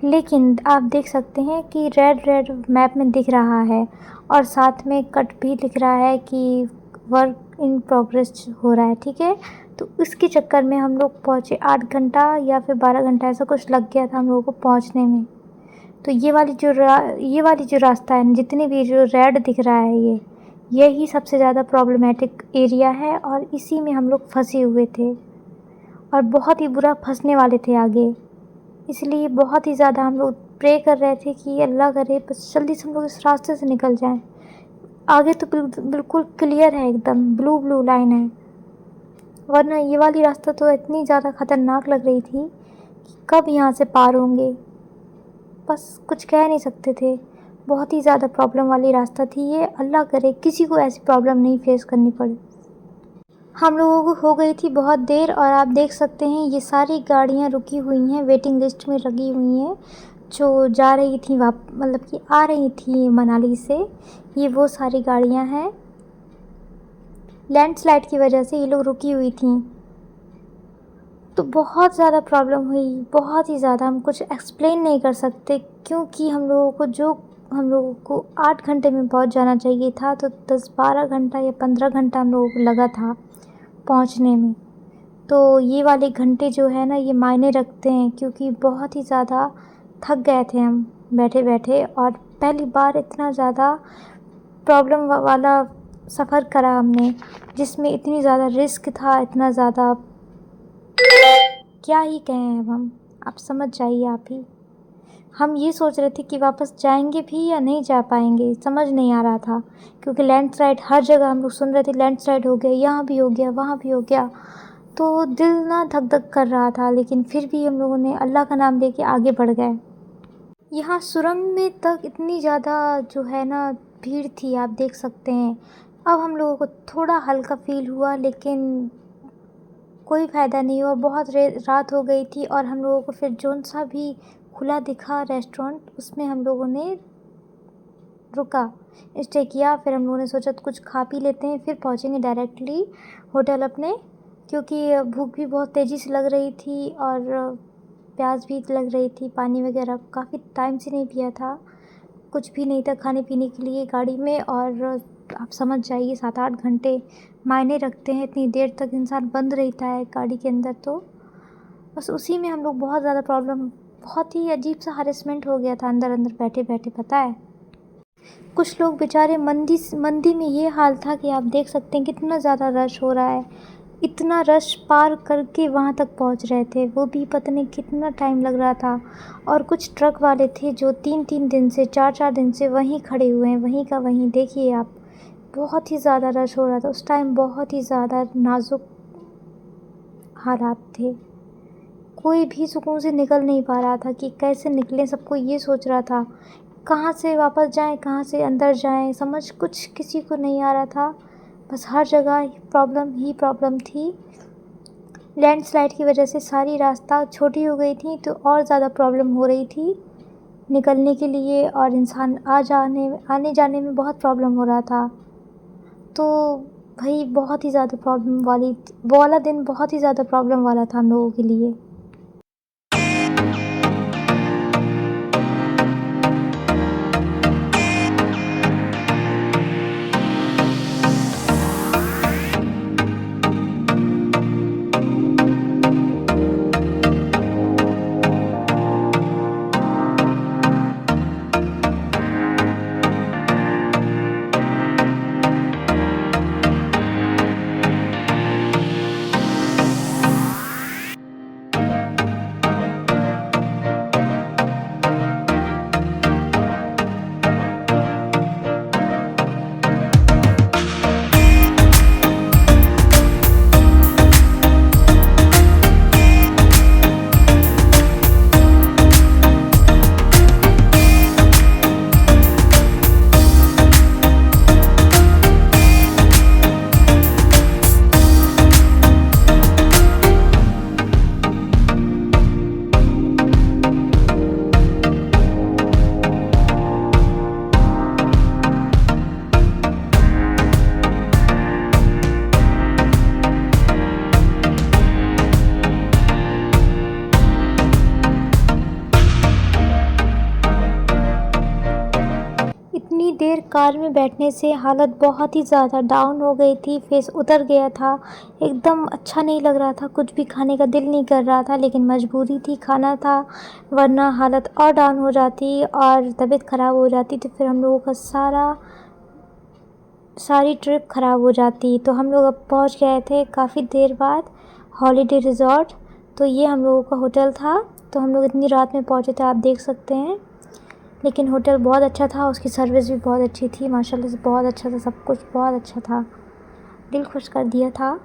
लेकिन आप देख सकते हैं कि रेड मैप में दिख रहा है और साथ में कट भी दिख रहा है कि वर्क इन प्रोग्रेस हो रहा है, ठीक है। तो इसके चक्कर में हम लोग पहुँचे 8 घंटा या फिर 12 घंटा ऐसा कुछ लग गया था हम लोगों को पहुँचने में। तो ये वाली जो रास्ता है, जितनी भी जो रेड दिख रहा है, यही सबसे ज़्यादा प्रॉब्लमेटिक एरिया है और इसी में हम लोग फंसे हुए थे और बहुत ही बुरा फंसने वाले थे आगे। इसलिए बहुत ही ज़्यादा हम लोग प्रे कर रहे थे कि अल्लाह करे बस जल्दी से हम लोग इस रास्ते से निकल जाएं। आगे तो बिल्कुल क्लियर है, एकदम ब्लू लाइन है, वरना ये वाली रास्ता तो इतनी ज़्यादा ख़तरनाक लग रही थी कि कब यहाँ से पार होंगे, बस कुछ कह नहीं सकते थे। बहुत ही ज़्यादा प्रॉब्लम वाली रास्ता थी ये, अल्लाह करे किसी को ऐसी प्रॉब्लम नहीं फेस करनी पड़े। हम लोगों को हो गई थी बहुत देर और आप देख सकते हैं ये सारी गाड़ियाँ रुकी हुई हैं, वेटिंग लिस्ट में लगी हुई हैं, जो जा रही थी मतलब कि आ रही थी मनाली से। ये वो सारी गाड़ियाँ हैं, लैंडस्लाइड की वजह से ये लोग रुकी हुई थी। तो बहुत ज़्यादा प्रॉब्लम हुई, बहुत ही ज़्यादा, हम कुछ एक्सप्लेन नहीं कर सकते, क्योंकि हम लोगों को 8 घंटे में पहुंच जाना चाहिए था, तो 10-12 घंटा या 15 घंटा हम लोगों को लगा था पहुंचने में। तो ये वाले घंटे जो है ना, ये मायने रखते हैं, क्योंकि बहुत ही ज़्यादा थक गए थे हम बैठे बैठे और पहली बार इतना ज़्यादा प्रॉब्लम वाला सफ़र करा हमने, जिसमें इतनी ज़्यादा रिस्क था, इतना ज़्यादा क्या ही कहें अब हम, आप समझ जाइए आप ही। हम ये सोच रहे थे कि वापस जाएंगे भी या नहीं जा पाएंगे, समझ नहीं आ रहा था, क्योंकि लैंडस्लाइड हर जगह हम लोग सुन रहे थे, लैंडस्लाइड हो गया, यहाँ भी हो गया, वहाँ भी हो गया, तो दिल ना धक धक कर रहा था। लेकिन फिर भी हम लोगों ने अल्लाह का नाम लेके आगे बढ़ गए। यहाँ सुरंग में तक इतनी ज़्यादा जो है ना भीड़ थी, आप देख सकते हैं। अब हम लोगों को थोड़ा हल्का फील हुआ, लेकिन कोई फ़ायदा नहीं हुआ, बहुत रात हो गई थी और हम लोगों को फिर जौन सा भी खुला दिखा रेस्टोरेंट, उसमें हम लोगों ने रुका, स्टे किया। फिर हम लोगों ने सोचा तो कुछ खा पी लेते हैं, फिर पहुँचेंगे डायरेक्टली होटल अपने, क्योंकि भूख भी बहुत तेज़ी से लग रही थी और प्यास भी लग रही थी। पानी वगैरह काफ़ी टाइम से नहीं पिया था, कुछ भी नहीं था खाने पीने के लिए गाड़ी में, और आप समझ जाइए 7-8 घंटे मायने रखते हैं, इतनी देर तक इंसान बंद रहता है गाड़ी के अंदर। तो बस उसी में हम लोग बहुत ज़्यादा प्रॉब्लम, बहुत ही अजीब सा हरेसमेंट हो गया था अंदर अंदर बैठे बैठे, पता है। कुछ लोग बेचारे मंदी मंदी में ये हाल था कि आप देख सकते हैं कितना ज़्यादा रश हो रहा है, इतना रश पार करके वहाँ तक पहुँच रहे थे, वो भी पता नहीं कितना टाइम लग रहा था। और कुछ ट्रक वाले थे जो 3-3 दिन से 4-4 दिन से वहीं खड़े हुए हैं, वहीं का वहीं। देखिए आप, बहुत ही ज़्यादा रश हो रहा था उस टाइम, बहुत ही ज़्यादा नाजुक हालात थे। कोई भी सुकून से निकल नहीं पा रहा था कि कैसे निकलें, सबको ये सोच रहा था कहाँ से वापस जाएं, कहाँ से अंदर जाएं, समझ कुछ किसी को नहीं आ रहा था। बस हर जगह प्रॉब्लम ही प्रॉब्लम थी। लैंडस्लाइड की वजह से सारी रास्ता छोटी हो गई थी, तो और ज़्यादा प्रॉब्लम हो रही थी निकलने के लिए, और इंसान आने जाने में बहुत प्रॉब्लम हो रहा था। तो भाई बहुत ही ज़्यादा प्रॉब्लम वो वाला दिन बहुत ही ज़्यादा प्रॉब्लम वाला था हम लोगों के लिए। इतनी देर कार में बैठने से हालत बहुत ही ज़्यादा डाउन हो गई थी, फेस उतर गया था, एकदम अच्छा नहीं लग रहा था, कुछ भी खाने का दिल नहीं कर रहा था, लेकिन मजबूरी थी, खाना था, वरना हालत और डाउन हो जाती और तबीयत ख़राब हो जाती, तो फिर हम लोगों का सारी ट्रिप ख़राब हो जाती। तो हम लोग अब पहुंच गए थे काफ़ी देर बाद हॉलीडे रिज़ॉर्ट। तो ये हम लोगों का होटल था। तो हम लोग इतनी रात में पहुंचे थे, आप देख सकते हैं, लेकिन होटल बहुत अच्छा था, उसकी सर्विस भी बहुत अच्छी थी, माशाल्लाह से बहुत अच्छा था, सब कुछ बहुत अच्छा था, दिल खुश कर दिया था।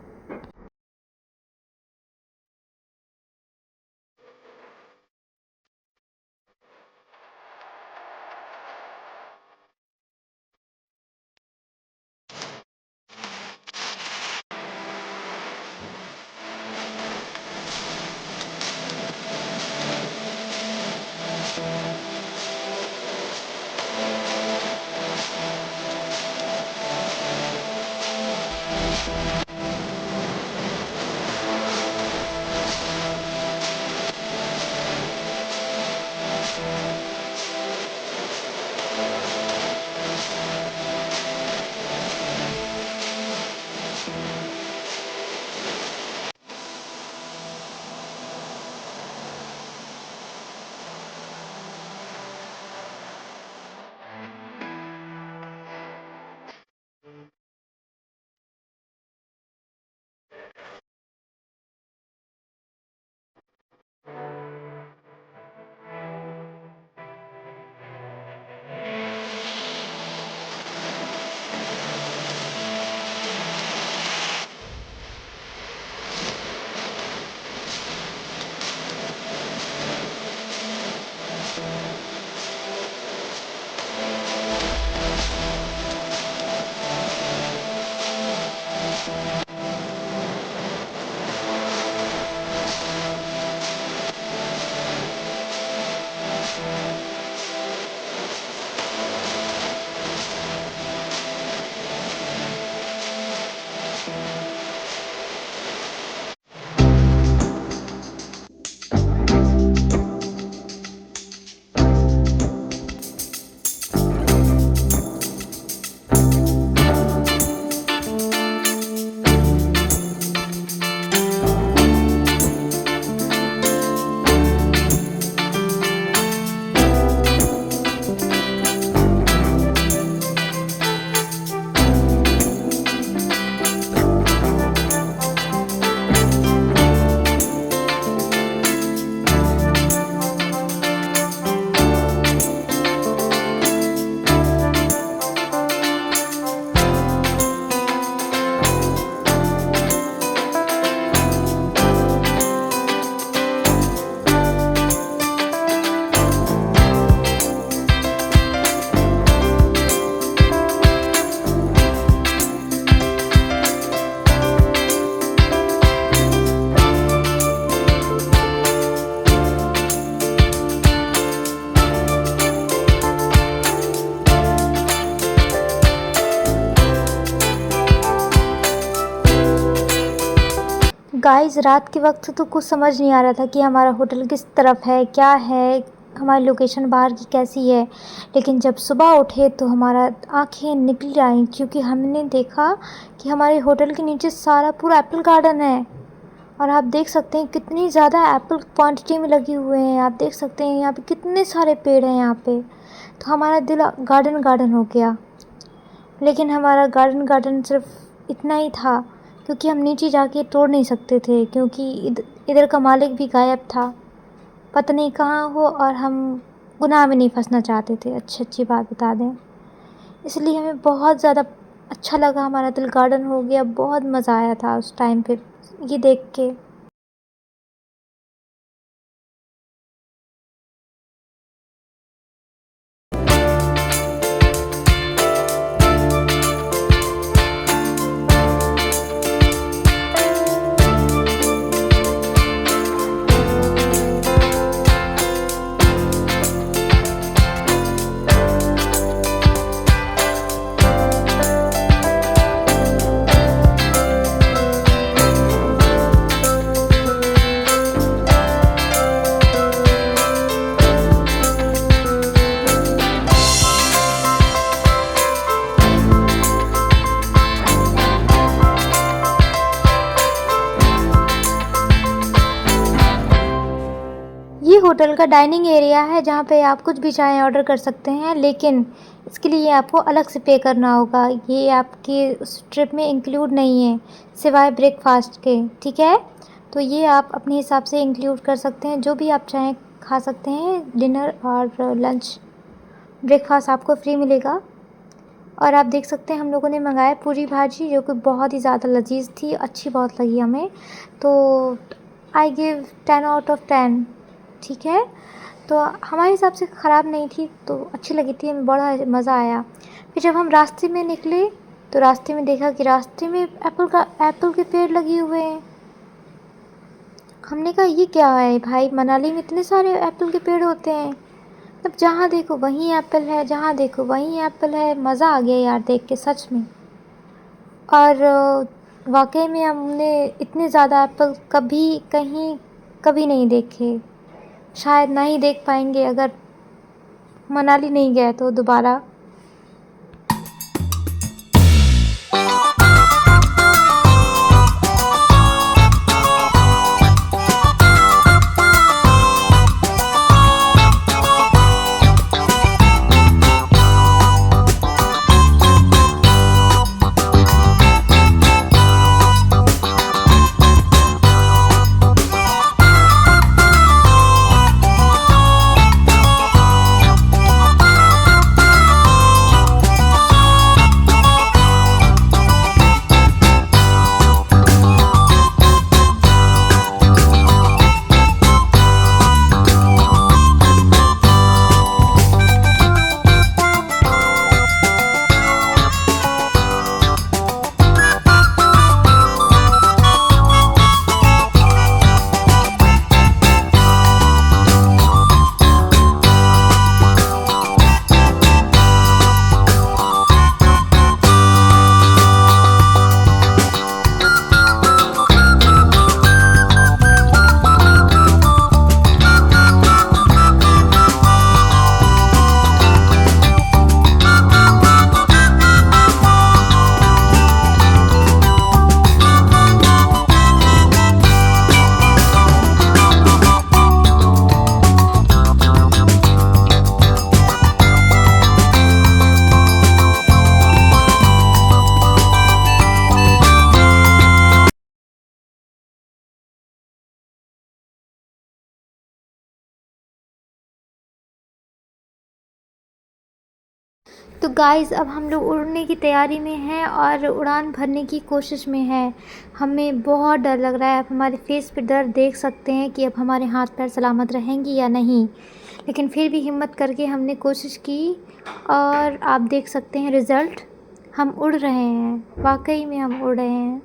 गाइस रात के वक्त तो कुछ समझ नहीं आ रहा था कि हमारा होटल किस तरफ है, क्या है, हमारी लोकेशन बाहर की कैसी है। लेकिन जब सुबह उठे तो हमारा आंखें निकल आईं, क्योंकि हमने देखा कि हमारे होटल के नीचे सारा पूरा एप्पल गार्डन है। और आप देख सकते हैं कितनी ज़्यादा एप्पल क्वांटिटी में लगे हुए हैं। आप देख सकते हैं यहाँ पे कितने सारे पेड़ हैं यहाँ पे। तो हमारा दिल गार्डन गार्डन हो गया। लेकिन हमारा गार्डन गार्डन सिर्फ इतना ही था, क्योंकि हम नीचे जाके तोड़ नहीं सकते थे, क्योंकि इधर का मालिक भी गायब था, पता नहीं कहाँ हो, और हम गुनाह में नहीं फंसना चाहते थे। अच्छी बात बता दें, इसलिए हमें बहुत ज़्यादा अच्छा लगा, हमारा दिल गार्डन हो गया। बहुत मज़ा आया था उस टाइम पे ये देख के। ये होटल का डाइनिंग एरिया है, जहाँ पे आप कुछ भी चाहें ऑर्डर कर सकते हैं, लेकिन इसके लिए आपको अलग से पे करना होगा। ये आपके उस ट्रिप में इंक्लूड नहीं है, सिवाय ब्रेकफास्ट के, ठीक है। तो ये आप अपने हिसाब से इंक्लूड कर सकते हैं, जो भी आप चाहें खा सकते हैं। डिनर और लंच, ब्रेकफास्ट आपको फ्री मिलेगा। और आप देख सकते हैं हम लोगों ने मंगाया पूरी भाजी, जो कि बहुत ही ज़्यादा लजीज थी, अच्छी बहुत लगी हमें। तो आई गिव 10 आउट ऑफ 10, ठीक है। तो हमारे हिसाब से ख़राब नहीं थी, तो अच्छी लगी थी, हमें बड़ा मज़ा आया। फिर जब हम रास्ते में निकले तो रास्ते में देखा कि रास्ते में एप्पल के पेड़ लगे हुए हैं। हमने कहा ये क्या है भाई, मनाली में इतने सारे एप्पल के पेड़ होते हैं। तब जहाँ देखो वहीं एप्पल है, जहाँ देखो वहीं एप्पल है। मज़ा आ गया यार देख के, सच में। और वाकई में हमने इतने ज़्यादा एप्पल कभी नहीं देखे, शायद ना ही देख पाएंगे अगर मनाली नहीं गए तो दोबारा। तो गाइज़ अब हम लोग उड़ने की तैयारी में हैं और उड़ान भरने की कोशिश में है। हमें बहुत डर लग रहा है, आप हमारे फेस पे डर देख सकते हैं कि अब हमारे हाथ पैर सलामत रहेंगी या नहीं। लेकिन फिर भी हिम्मत करके हमने कोशिश की और आप देख सकते हैं रिज़ल्ट, हम उड़ रहे हैं, वाकई में हम उड़ रहे हैं।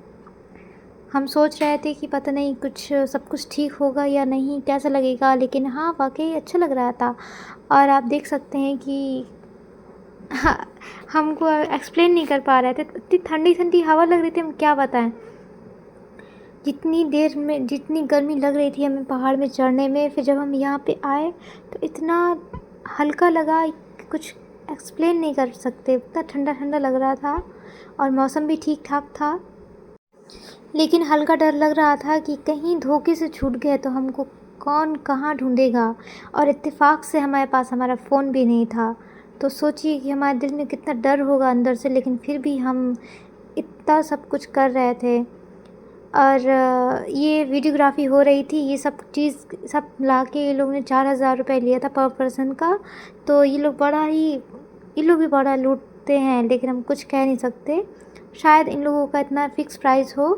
हम सोच रहे थे कि पता नहीं सब कुछ ठीक होगा या नहीं, कैसा लगेगा, लेकिन हाँ वाकई अच्छा लग रहा था। और आप देख सकते हैं कि हाँ, हमको एक्सप्लेन नहीं कर पा रहे थे, इतनी ठंडी ठंडी हवा लग रही थी, हम क्या बताएं। जितनी देर में जितनी गर्मी लग रही थी हमें पहाड़ में चढ़ने में, फिर जब हम यहाँ पे आए तो इतना हल्का लगा कि कुछ एक्सप्लेन नहीं कर सकते। इतना ठंडा ठंडा लग रहा था और मौसम भी ठीक ठाक था, लेकिन हल्का डर लग रहा था कि कहीं धोखे से छूट गए तो हमको कौन कहाँ ढूंढेगा। और इत्तेफाक से हमारे पास हमारा फ़ोन भी नहीं था, तो सोचिए कि हमारे दिल में कितना डर होगा अंदर से, लेकिन फिर भी हम इतना सब कुछ कर रहे थे। और ये वीडियोग्राफी हो रही थी, ये सब चीज़ सब ला के ये लोग ने 4,000 रुपये लिया था पर पर्सन का। तो ये लोग भी बड़ा लूटते हैं, लेकिन हम कुछ कह नहीं सकते। शायद इन लोगों का इतना फ़िक्स प्राइस हो,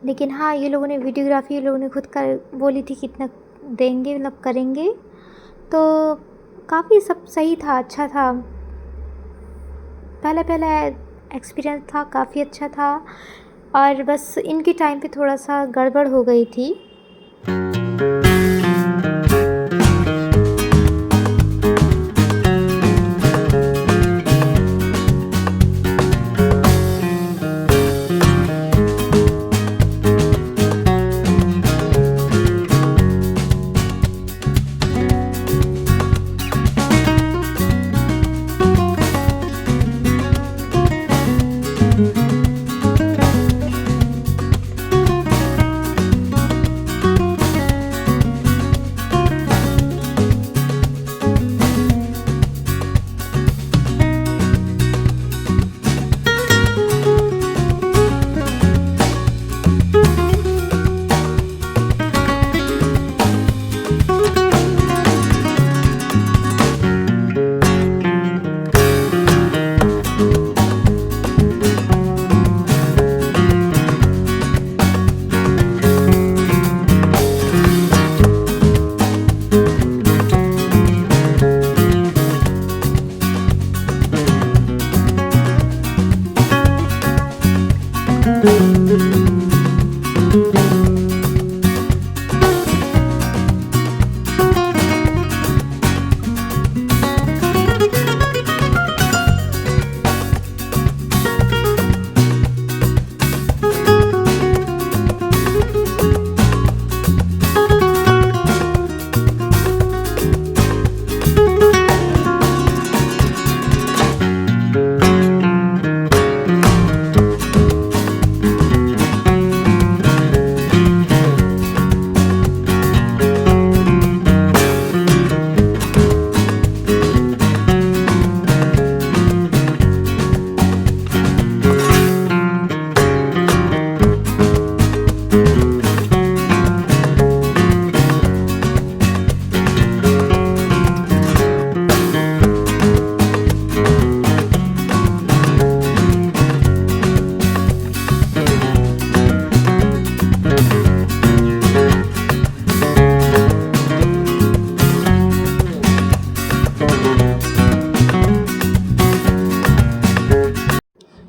लेकिन हाँ ये लोगों ने वीडियोग्राफी ये लोगों ने खुद कर बोली थी कि इतना देंगे, मतलब करेंगे। तो काफ़ी सब सही था, अच्छा था। पहला एक्सपीरियंस था, काफ़ी अच्छा था। और बस इनके टाइम पे थोड़ा सा गड़बड़ हो गई थी।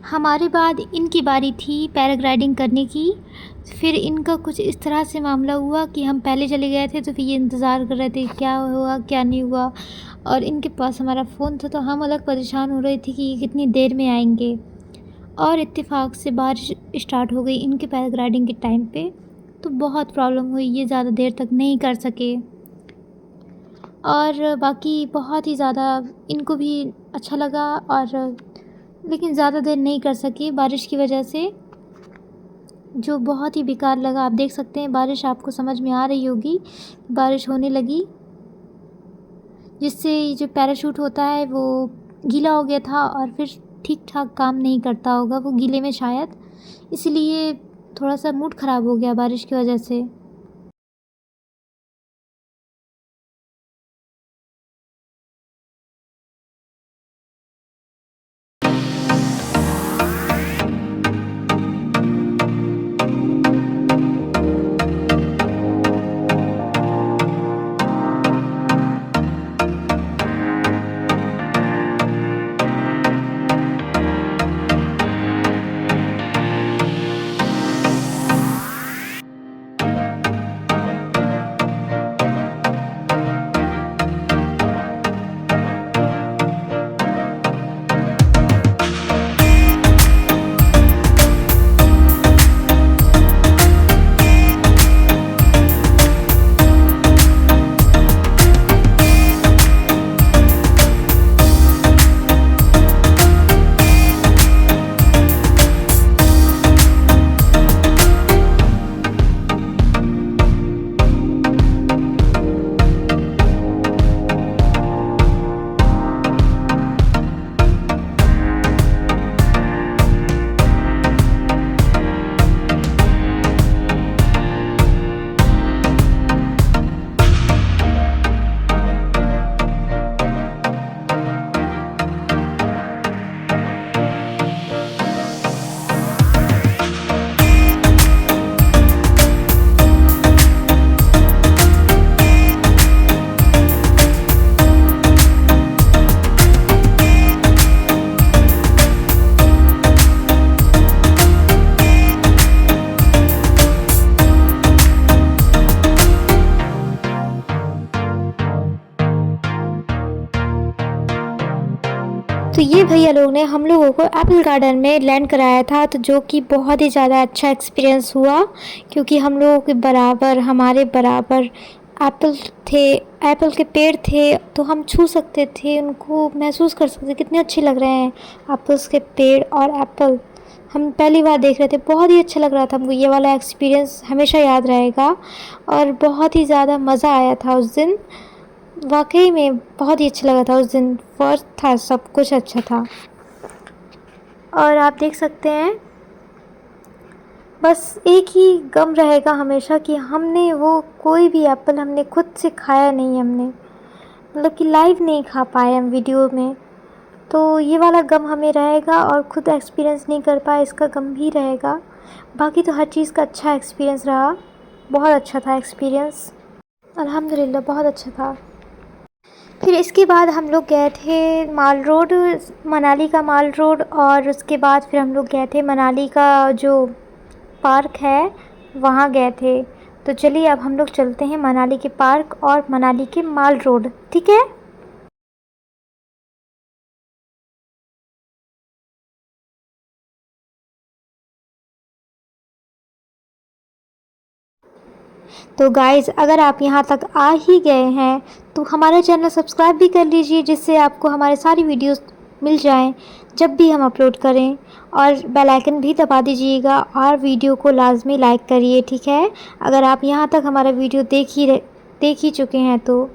हमारे बाद इनकी बारी थी पैराग्लाइडिंग करने की। फिर इनका कुछ इस तरह से मामला हुआ कि हम पहले चले गए थे, तो फिर ये इंतज़ार कर रहे थे क्या हुआ क्या नहीं हुआ। और इनके पास हमारा फ़ोन था, तो हम अलग परेशान हो रहे थे कि ये कितनी देर में आएंगे। और इत्तेफाक से बारिश स्टार्ट हो गई इनके पैराग्लाइडिंग के टाइम पे, तो बहुत प्रॉब्लम हुई, ये ज़्यादा देर तक नहीं कर सके। और बाकी बहुत ही ज़्यादा इनको भी अच्छा लगा, और लेकिन ज़्यादा देर नहीं कर सके बारिश की वजह से, जो बहुत ही बेकार लगा। आप देख सकते हैं बारिश आपको समझ में आ रही होगी, बारिश होने लगी, जिससे जो पैराशूट होता है वो गीला हो गया था और फिर ठीक ठाक काम नहीं करता होगा वो गीले में शायद, इसलिए थोड़ा सा मूड ख़राब हो गया बारिश की वजह से। ये भैया लोग ने हम लोगों को एप्पल गार्डन में लैंड कराया था, तो जो कि बहुत ही ज़्यादा अच्छा एक्सपीरियंस हुआ, क्योंकि हम लोगों के बराबर, हमारे बराबर एप्पल थे, एप्पल के पेड़ थे, तो हम छू सकते थे, उनको महसूस कर सकते थे कितने अच्छे लग रहे हैं एप्पल्स के पेड़ और एप्पल। हम पहली बार देख रहे थे, बहुत ही अच्छा लग रहा था हमको। ये वाला एक्सपीरियंस हमेशा याद रहेगा और बहुत ही ज़्यादा मज़ा आया था उस दिन। वाकई में बहुत ही अच्छा लगा था उस दिन, वर्थ था, सब कुछ अच्छा था। और आप देख सकते हैं, बस एक ही गम रहेगा हमेशा कि हमने वो कोई भी एप्पल हमने खुद से खाया नहीं, हमने मतलब कि लाइव नहीं खा पाए हम वीडियो में, तो ये वाला गम हमें रहेगा। और खुद एक्सपीरियंस नहीं कर पाए, इसका गम भी रहेगा। बाकी तो हर चीज़ का अच्छा एक्सपीरियंस रहा, बहुत अच्छा था एक्सपीरियंस, अल्हम्दुलिल्लाह बहुत अच्छा था। फिर इसके बाद हम लोग गए थे माल रोड, मनाली का माल रोड, और उसके बाद फिर हम लोग गए थे मनाली का जो पार्क है वहाँ गए थे। तो चलिए अब हम लोग चलते हैं मनाली के पार्क और मनाली के माल रोड, ठीक है। तो गाइज़, अगर आप यहाँ तक आ ही गए हैं तो हमारा चैनल सब्सक्राइब भी कर लीजिए, जिससे आपको हमारे सारी वीडियोस मिल जाएं जब भी हम अपलोड करें, और बेल आइकन भी दबा दीजिएगा, और वीडियो को लाजमी लाइक करिए, ठीक है। अगर आप यहाँ तक हमारा वीडियो देख ही चुके हैं तो।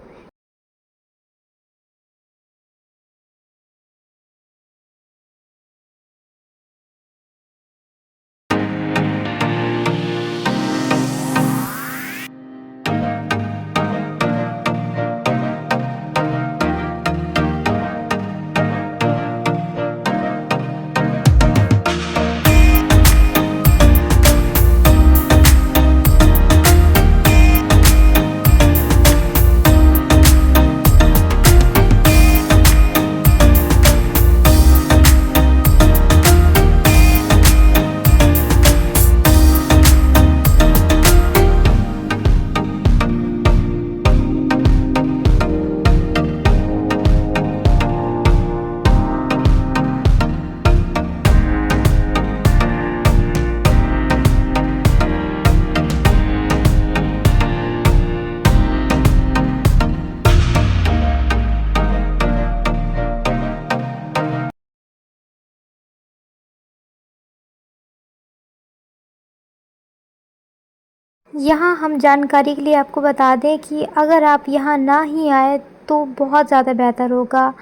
यहाँ हम जानकारी के लिए आपको बता दें कि अगर आप यहाँ ना ही आए तो बहुत ज़्यादा बेहतर होगा।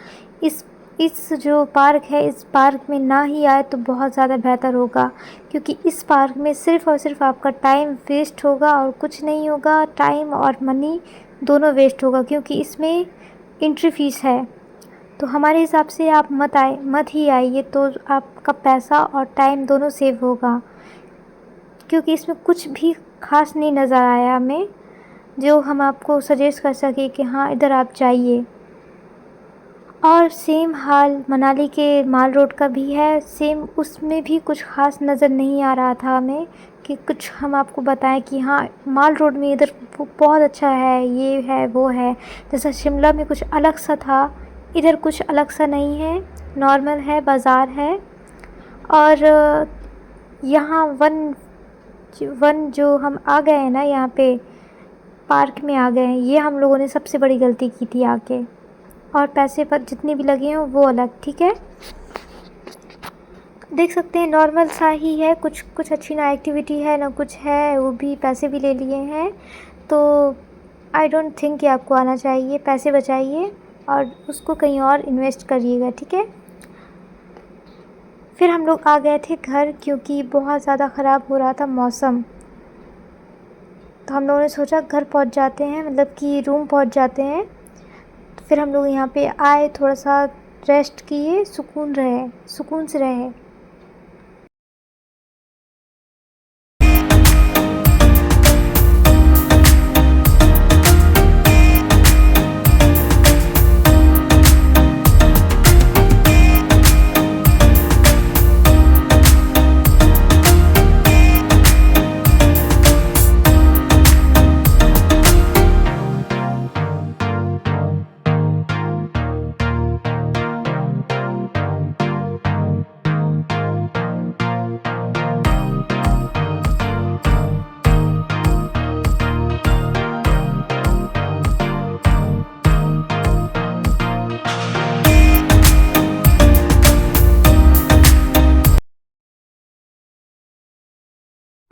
इस जो पार्क है, इस पार्क में ना ही आए तो बहुत ज़्यादा बेहतर होगा, क्योंकि इस पार्क में सिर्फ़ और सिर्फ आपका टाइम वेस्ट होगा और कुछ नहीं होगा। टाइम और मनी दोनों वेस्ट होगा, क्योंकि इसमें एंट्री फ़ीस है। तो हमारे हिसाब से आप मत ही आइए, तो आपका पैसा और टाइम दोनों सेव होगा, क्योंकि इसमें कुछ भी ख़ास नहीं नज़र आया हमें जो हम आपको सजेस्ट कर सके कि हाँ इधर आप जाइए। और सेम हाल मनाली के माल रोड का भी है, सेम उसमें भी कुछ ख़ास नज़र नहीं आ रहा था हमें कि कुछ हम आपको बताएं कि हाँ माल रोड में इधर बहुत अच्छा है, ये है वो है। जैसा शिमला में कुछ अलग सा था, इधर कुछ अलग सा नहीं है, नॉर्मल है, बाज़ार है। और यहाँ वन जो हम आ गए हैं ना, यहाँ पे पार्क में आ गए हैं, ये हम लोगों ने सबसे बड़ी गलती की थी आके। और पैसे पर जितने भी लगे हैं वो अलग, ठीक है। देख सकते हैं नॉर्मल सा ही है, कुछ अच्छी ना एक्टिविटी है ना कुछ है, वो भी पैसे भी ले लिए हैं। तो आई डोंट थिंक कि आपको आना चाहिए। पैसे बचाइए और उसको कहीं और इन्वेस्ट करिएगा, ठीक है। फिर हम लोग आ गए थे घर, क्योंकि बहुत ज़्यादा ख़राब हो रहा था मौसम। तो हम लोगों ने सोचा घर पहुंच जाते हैं, मतलब कि रूम पहुंच जाते हैं। तो फिर हम लोग यहाँ पे आए, थोड़ा सा रेस्ट किए, सुकून से रहे।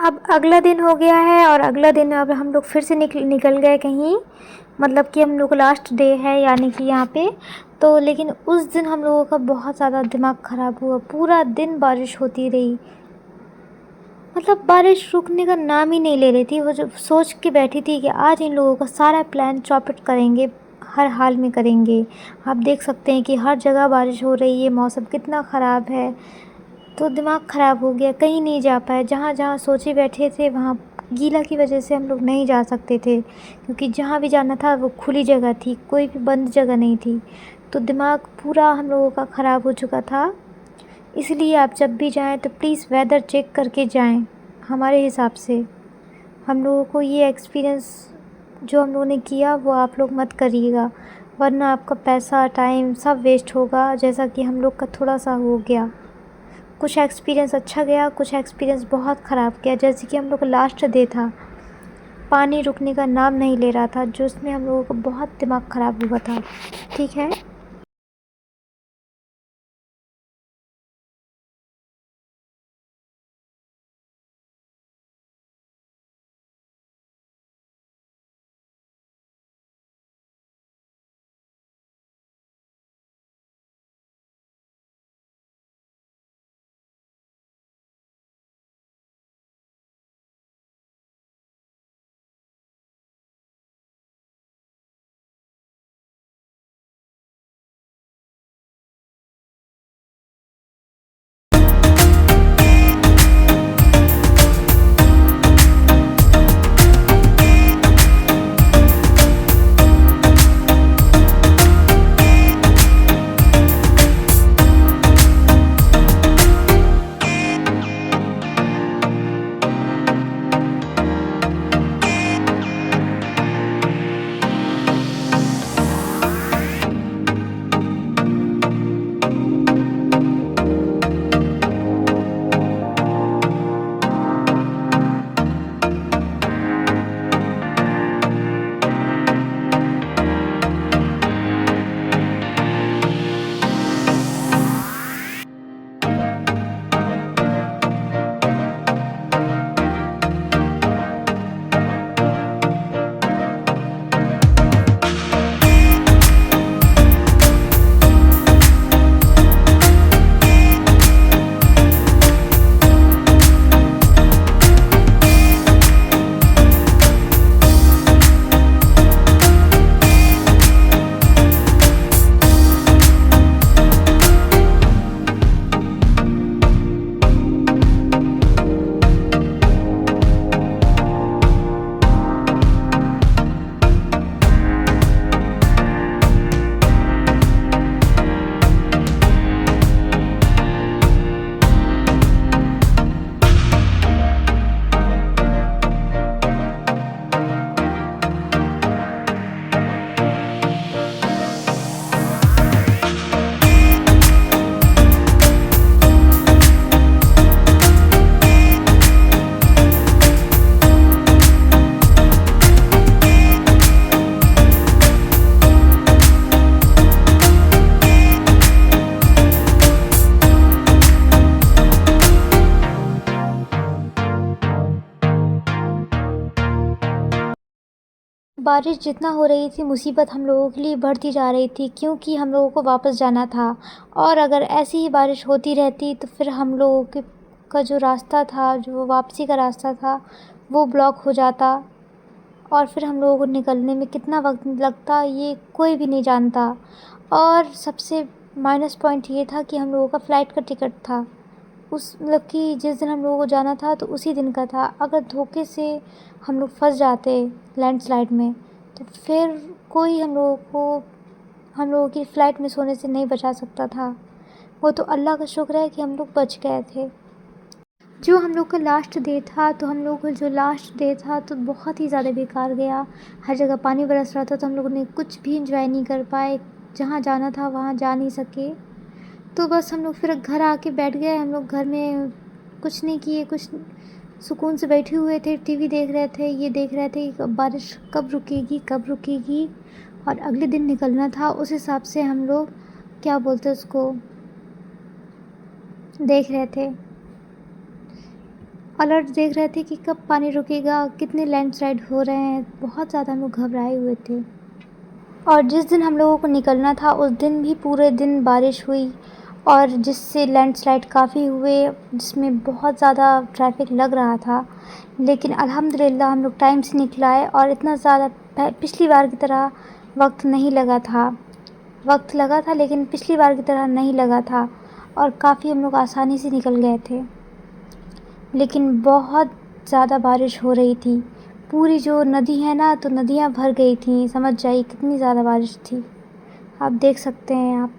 अब अगला दिन हो गया है और अगला दिन अब हम लोग फिर से निकल गए कहीं, मतलब कि हम लोग का लास्ट डे है यानी कि यहाँ पे। तो लेकिन उस दिन हम लोगों का बहुत ज़्यादा दिमाग ख़राब हुआ, पूरा दिन बारिश होती रही, मतलब बारिश रुकने का नाम ही नहीं ले रही थी। वो जो सोच के बैठी थी कि आज इन लोगों का सारा प्लान चौपट करेंगे, हर हाल में करेंगे। आप देख सकते हैं कि हर जगह बारिश हो रही है, मौसम कितना ख़राब है। तो दिमाग ख़राब हो गया, कहीं नहीं जा पाए। जहाँ जहाँ सोचे बैठे थे वहाँ गीला की वजह से हम लोग नहीं जा सकते थे, क्योंकि जहाँ भी जाना था वो खुली जगह थी, कोई भी बंद जगह नहीं थी। तो दिमाग पूरा हम लोगों का ख़राब हो चुका था। इसलिए आप जब भी जाएं तो प्लीज़ वेदर चेक करके जाएं हमारे हिसाब से। हम लोगों को ये एक्सपीरियंस जो हम लोगों ने किया वो आप लोग मत करिएगा, वरना आपका पैसा टाइम सब वेस्ट होगा, जैसा कि हम लोग का थोड़ा सा हो गया। कुछ एक्सपीरियंस अच्छा गया, कुछ एक्सपीरियंस बहुत ख़राब गया। जैसे कि हम लोग का लास्ट डे था, पानी रुकने का नाम नहीं ले रहा था, जो उसमें हम लोगों का बहुत दिमाग ख़राब हुआ था। ठीक है। बारिश जितना हो रही थी, मुसीबत हम लोगों के लिए बढ़ती जा रही थी, क्योंकि हम लोगों को वापस जाना था। और अगर ऐसी ही बारिश होती रहती तो फिर हम लोगों के का जो रास्ता था, जो वापसी का रास्ता था, वो ब्लॉक हो जाता और फिर हम लोगों को निकलने में कितना वक्त लगता ये कोई भी नहीं जानता। और सबसे माइनस पॉइंट ये था कि हम लोगों का फ़्लाइट का टिकट था, उस मतलब कि जिस दिन हम लोगों को जाना था तो उसी दिन का था। अगर धोखे से हम लोग फंस जाते लैंडस्लाइड में तो फिर कोई हम लोगों की फ़्लाइट मिस होने से नहीं बचा सकता था। वो तो अल्लाह का शुक्र है कि हम लोग बच गए थे। जो हम लोग का लास्ट डे था, तो हम लोग का जो लास्ट डे था तो बहुत ही ज़्यादा बेकार गया। हर जगह पानी बरस रहा था तो हम लोगों ने कुछ भी इंजॉय नहीं कर पाए, जहाँ जाना था वहाँ जा नहीं सके। तो बस हम लोग फिर घर आके बैठ गए। हम लोग घर में कुछ नहीं किए, कुछ सुकून से बैठे हुए थे, टीवी देख रहे थे, ये देख रहे थे कि बारिश कब रुकेगी। और अगले दिन निकलना था, उस हिसाब से हम लोग क्या बोलते उसको देख रहे थे। अलर्ट देख रहे थे कि कब पानी रुकेगा, कितने लैंडस्लाइड हो रहे हैं। बहुत ज़्यादा हम लोग घबराए हुए थे। और जिस दिन हम लोगों को निकलना था उस दिन भी पूरे दिन बारिश हुई और जिससे लैंडस्लाइड काफ़ी हुए, जिसमें बहुत ज़्यादा ट्रैफिक लग रहा था। लेकिन अल्हम्दुलिल्लाह हम लोग टाइम से निकल आए और इतना ज़्यादा पिछली बार की तरह वक्त नहीं लगा था। वक्त लगा था लेकिन पिछली बार की तरह नहीं लगा था और काफ़ी हम लोग आसानी से निकल गए थे। लेकिन बहुत ज़्यादा बारिश हो रही थी। पूरी जो नदी है ना, तो नदियाँ भर गई थीं। समझ जाइए कितनी ज़्यादा बारिश थी। आप देख सकते हैं आप।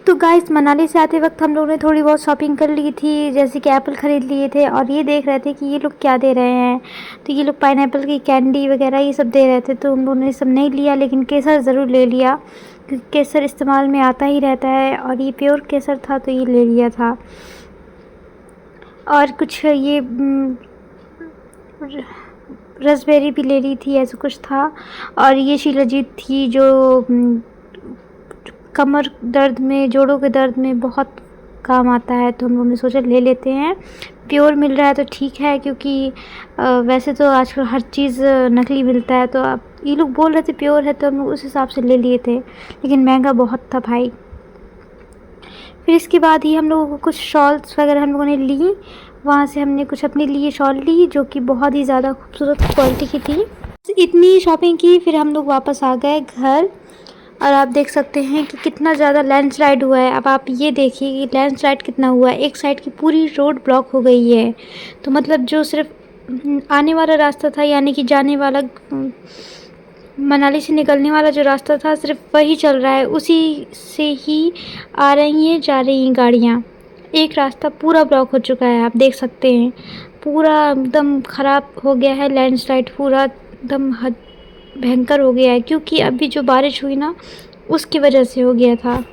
तो गाइस, मनाली से आते वक्त हम लोगों ने थोड़ी बहुत शॉपिंग कर ली थी, जैसे कि एप्पल ख़रीद लिए थे और ये देख रहे थे कि ये लोग क्या दे रहे हैं। तो ये लोग पाइनएप्पल की कैंडी वगैरह ये सब दे रहे थे, तो हम लोगों ने ये सब नहीं लिया, लेकिन केसर ज़रूर ले लिया क्योंकि केसर इस्तेमाल में आता ही रहता है और ये प्योर केसर था तो ये ले लिया था। और कुछ ये रसबेरी भी ले ली थी, ऐसा कुछ था। और ये शिलाजीत थी जो कमर दर्द में, जोड़ों के दर्द में बहुत काम आता है, तो हम लोगों ने सोचा ले लेते हैं। प्योर मिल रहा है तो ठीक है, क्योंकि वैसे तो आजकल हर चीज़ नकली मिलता है, तो अब ये लोग बोल रहे थे प्योर है तो हम लोग उस हिसाब से ले लिए थे, लेकिन महंगा बहुत था भाई। फिर इसके बाद ही हम लोगों को कुछ शॉल्स वगैरह हम लोगों ने ली। वहाँ से हमने कुछ अपने लिए शॉल ली जो कि बहुत ही ज़्यादा खूबसूरत क्वालिटी की थी। इतनी शॉपिंग की, फिर हम लोग वापस आ गए घर। और आप देख सकते हैं कि कितना ज़्यादा लैंडस्लाइड हुआ है। अब आप ये देखिए कि लैंडस्लाइड कितना हुआ है। एक साइड की पूरी रोड ब्लॉक हो गई है, तो मतलब जो सिर्फ आने वाला रास्ता था, यानी कि जाने वाला मनाली से निकलने वाला जो रास्ता था, सिर्फ वही चल रहा है, उसी से ही आ रही हैं जा रही हैं गाड़ियाँ। एक रास्ता पूरा ब्लॉक हो चुका है, आप देख सकते हैं। पूरा एकदम ख़राब हो गया है, लैंडस्लाइड पूरा एकदम भयंकर हो गया है, क्योंकि अभी जो बारिश हुई ना उसकी वजह से हो गया था।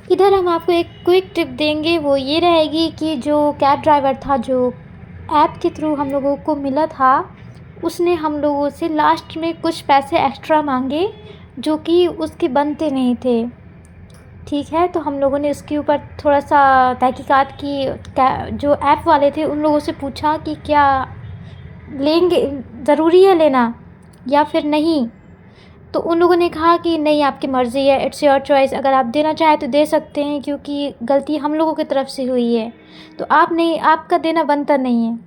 इधर हम आपको एक क्विक टिप देंगे, वो ये रहेगी कि जो कैब ड्राइवर था, जो ऐप के थ्रू हम लोगों को मिला था, उसने हम लोगों से लास्ट में कुछ पैसे एक्स्ट्रा मांगे जो कि उसके बनते नहीं थे। ठीक है, तो हम लोगों ने उसके ऊपर थोड़ा सा तहकीकात की। जो ऐप वाले थे उन लोगों से पूछा कि क्या लेंगे, ज़रूरी है लेना या फिर नहीं। तो उन लोगों ने कहा कि नहीं, आपकी मर्ज़ी है, इट्स योर चॉइस, अगर आप देना चाहें तो दे सकते हैं, क्योंकि गलती हम लोगों की तरफ से हुई है, तो आप नहीं, आपका देना बनता नहीं है।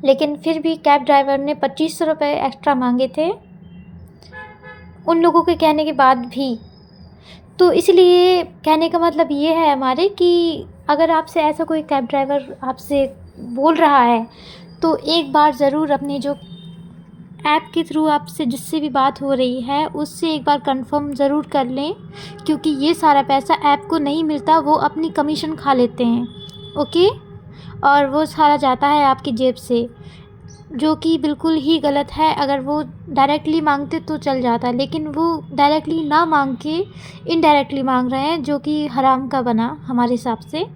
लेकिन फिर भी कैब ड्राइवर ने 2500 रुपये एक्स्ट्रा मांगे थे उन लोगों के कहने के बाद भी। तो इसलिए कहने का मतलब ये है हमारे कि अगर आपसे ऐसा कोई कैब ड्राइवर आपसे बोल रहा है तो एक बार ज़रूर अपनी जो ऐप के थ्रू आपसे जिससे भी बात हो रही है उससे एक बार कंफर्म ज़रूर कर लें, क्योंकि ये सारा पैसा ऐप को नहीं मिलता, वो अपनी कमीशन खा लेते हैं। ओके, और वो सारा जाता है आपकी जेब से, जो कि बिल्कुल ही गलत है। अगर वो डायरेक्टली मांगते तो चल जाता, लेकिन वो डायरेक्टली ना मांग के इनडायरेक्टली मांग रहे हैं, जो कि हराम का बना हमारे हिसाब से।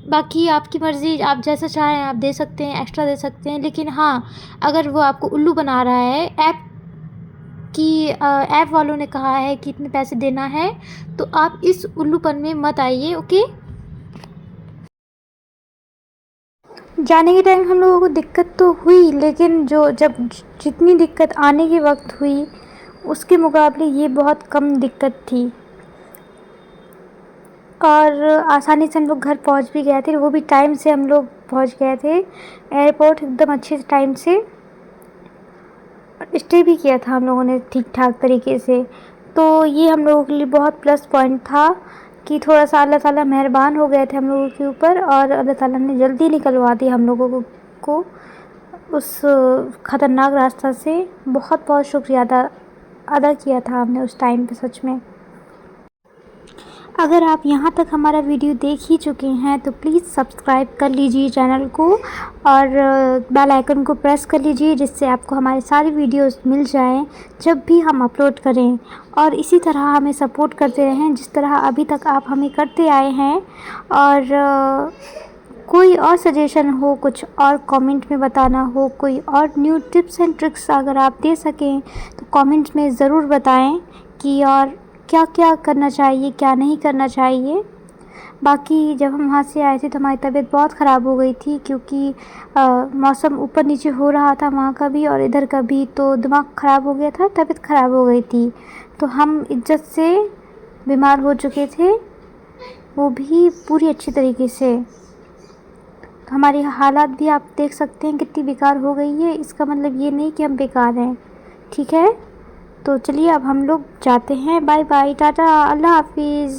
बाकी आपकी मर्ज़ी, आप जैसा चाहें आप दे सकते हैं, एक्स्ट्रा दे सकते हैं, लेकिन हाँ, अगर वो आपको उल्लू बना रहा है, ऐप वालों ने कहा है कि इतने पैसे देना है, तो आप इस उल्लूपन में मत आइए। ओके, जाने के टाइम हम लोगों को दिक्कत तो हुई, लेकिन जितनी दिक्कत आने के वक्त हुई उसके मुकाबले ये बहुत कम दिक्कत थी, और आसानी से हम लोग घर पहुंच भी गए थे। वो भी टाइम से हम लोग पहुंच गए थे एयरपोर्ट, एकदम अच्छे टाइम से। स्टे भी किया था हम लोगों ने ठीक ठाक तरीके से। तो ये हम लोगों के लिए बहुत प्लस पॉइंट था कि थोड़ा सा अल्लाह ताला मेहरबान हो गए थे हम लोगों के ऊपर, और अल्लाह ताला ने जल्दी निकलवा दी हम लोगों को उस ख़तरनाक रास्ता से। बहुत बहुत शुक्रिया अदा किया था हमने उस टाइम पे, सच में। अगर आप यहाँ तक हमारा वीडियो देख ही चुके हैं तो प्लीज़ सब्सक्राइब कर लीजिए चैनल को, और बेल आइकन को प्रेस कर लीजिए, जिससे आपको हमारे सारे वीडियोस मिल जाएं जब भी हम अपलोड करें। और इसी तरह हमें सपोर्ट करते रहें जिस तरह अभी तक आप हमें करते आए हैं। और कोई और सजेशन हो, कुछ और कमेंट में बताना हो, कोई और न्यू टिप्स एंड ट्रिक्स अगर आप दे सकें तो कमेंट में ज़रूर बताएं कि और क्या क्या करना चाहिए, क्या नहीं करना चाहिए। बाकी जब हम वहाँ से आए थे तो हमारी तबीयत बहुत ख़राब हो गई थी, क्योंकि मौसम ऊपर नीचे हो रहा था वहाँ का भी और इधर का भी, तो दिमाग ख़राब हो गया था, तबीयत ख़राब हो गई थी। तो हम इज्जत से बीमार हो चुके थे, वो भी पूरी अच्छी तरीके से। तो हमारी हालात भी आप देख सकते हैं कितनी बेकार हो गई है। इसका मतलब ये नहीं कि हम बेकार हैं, ठीक है। तो चलिए अब हम लोग जाते हैं। बाय बाय, टाटा, अल्लाह हाफिज़।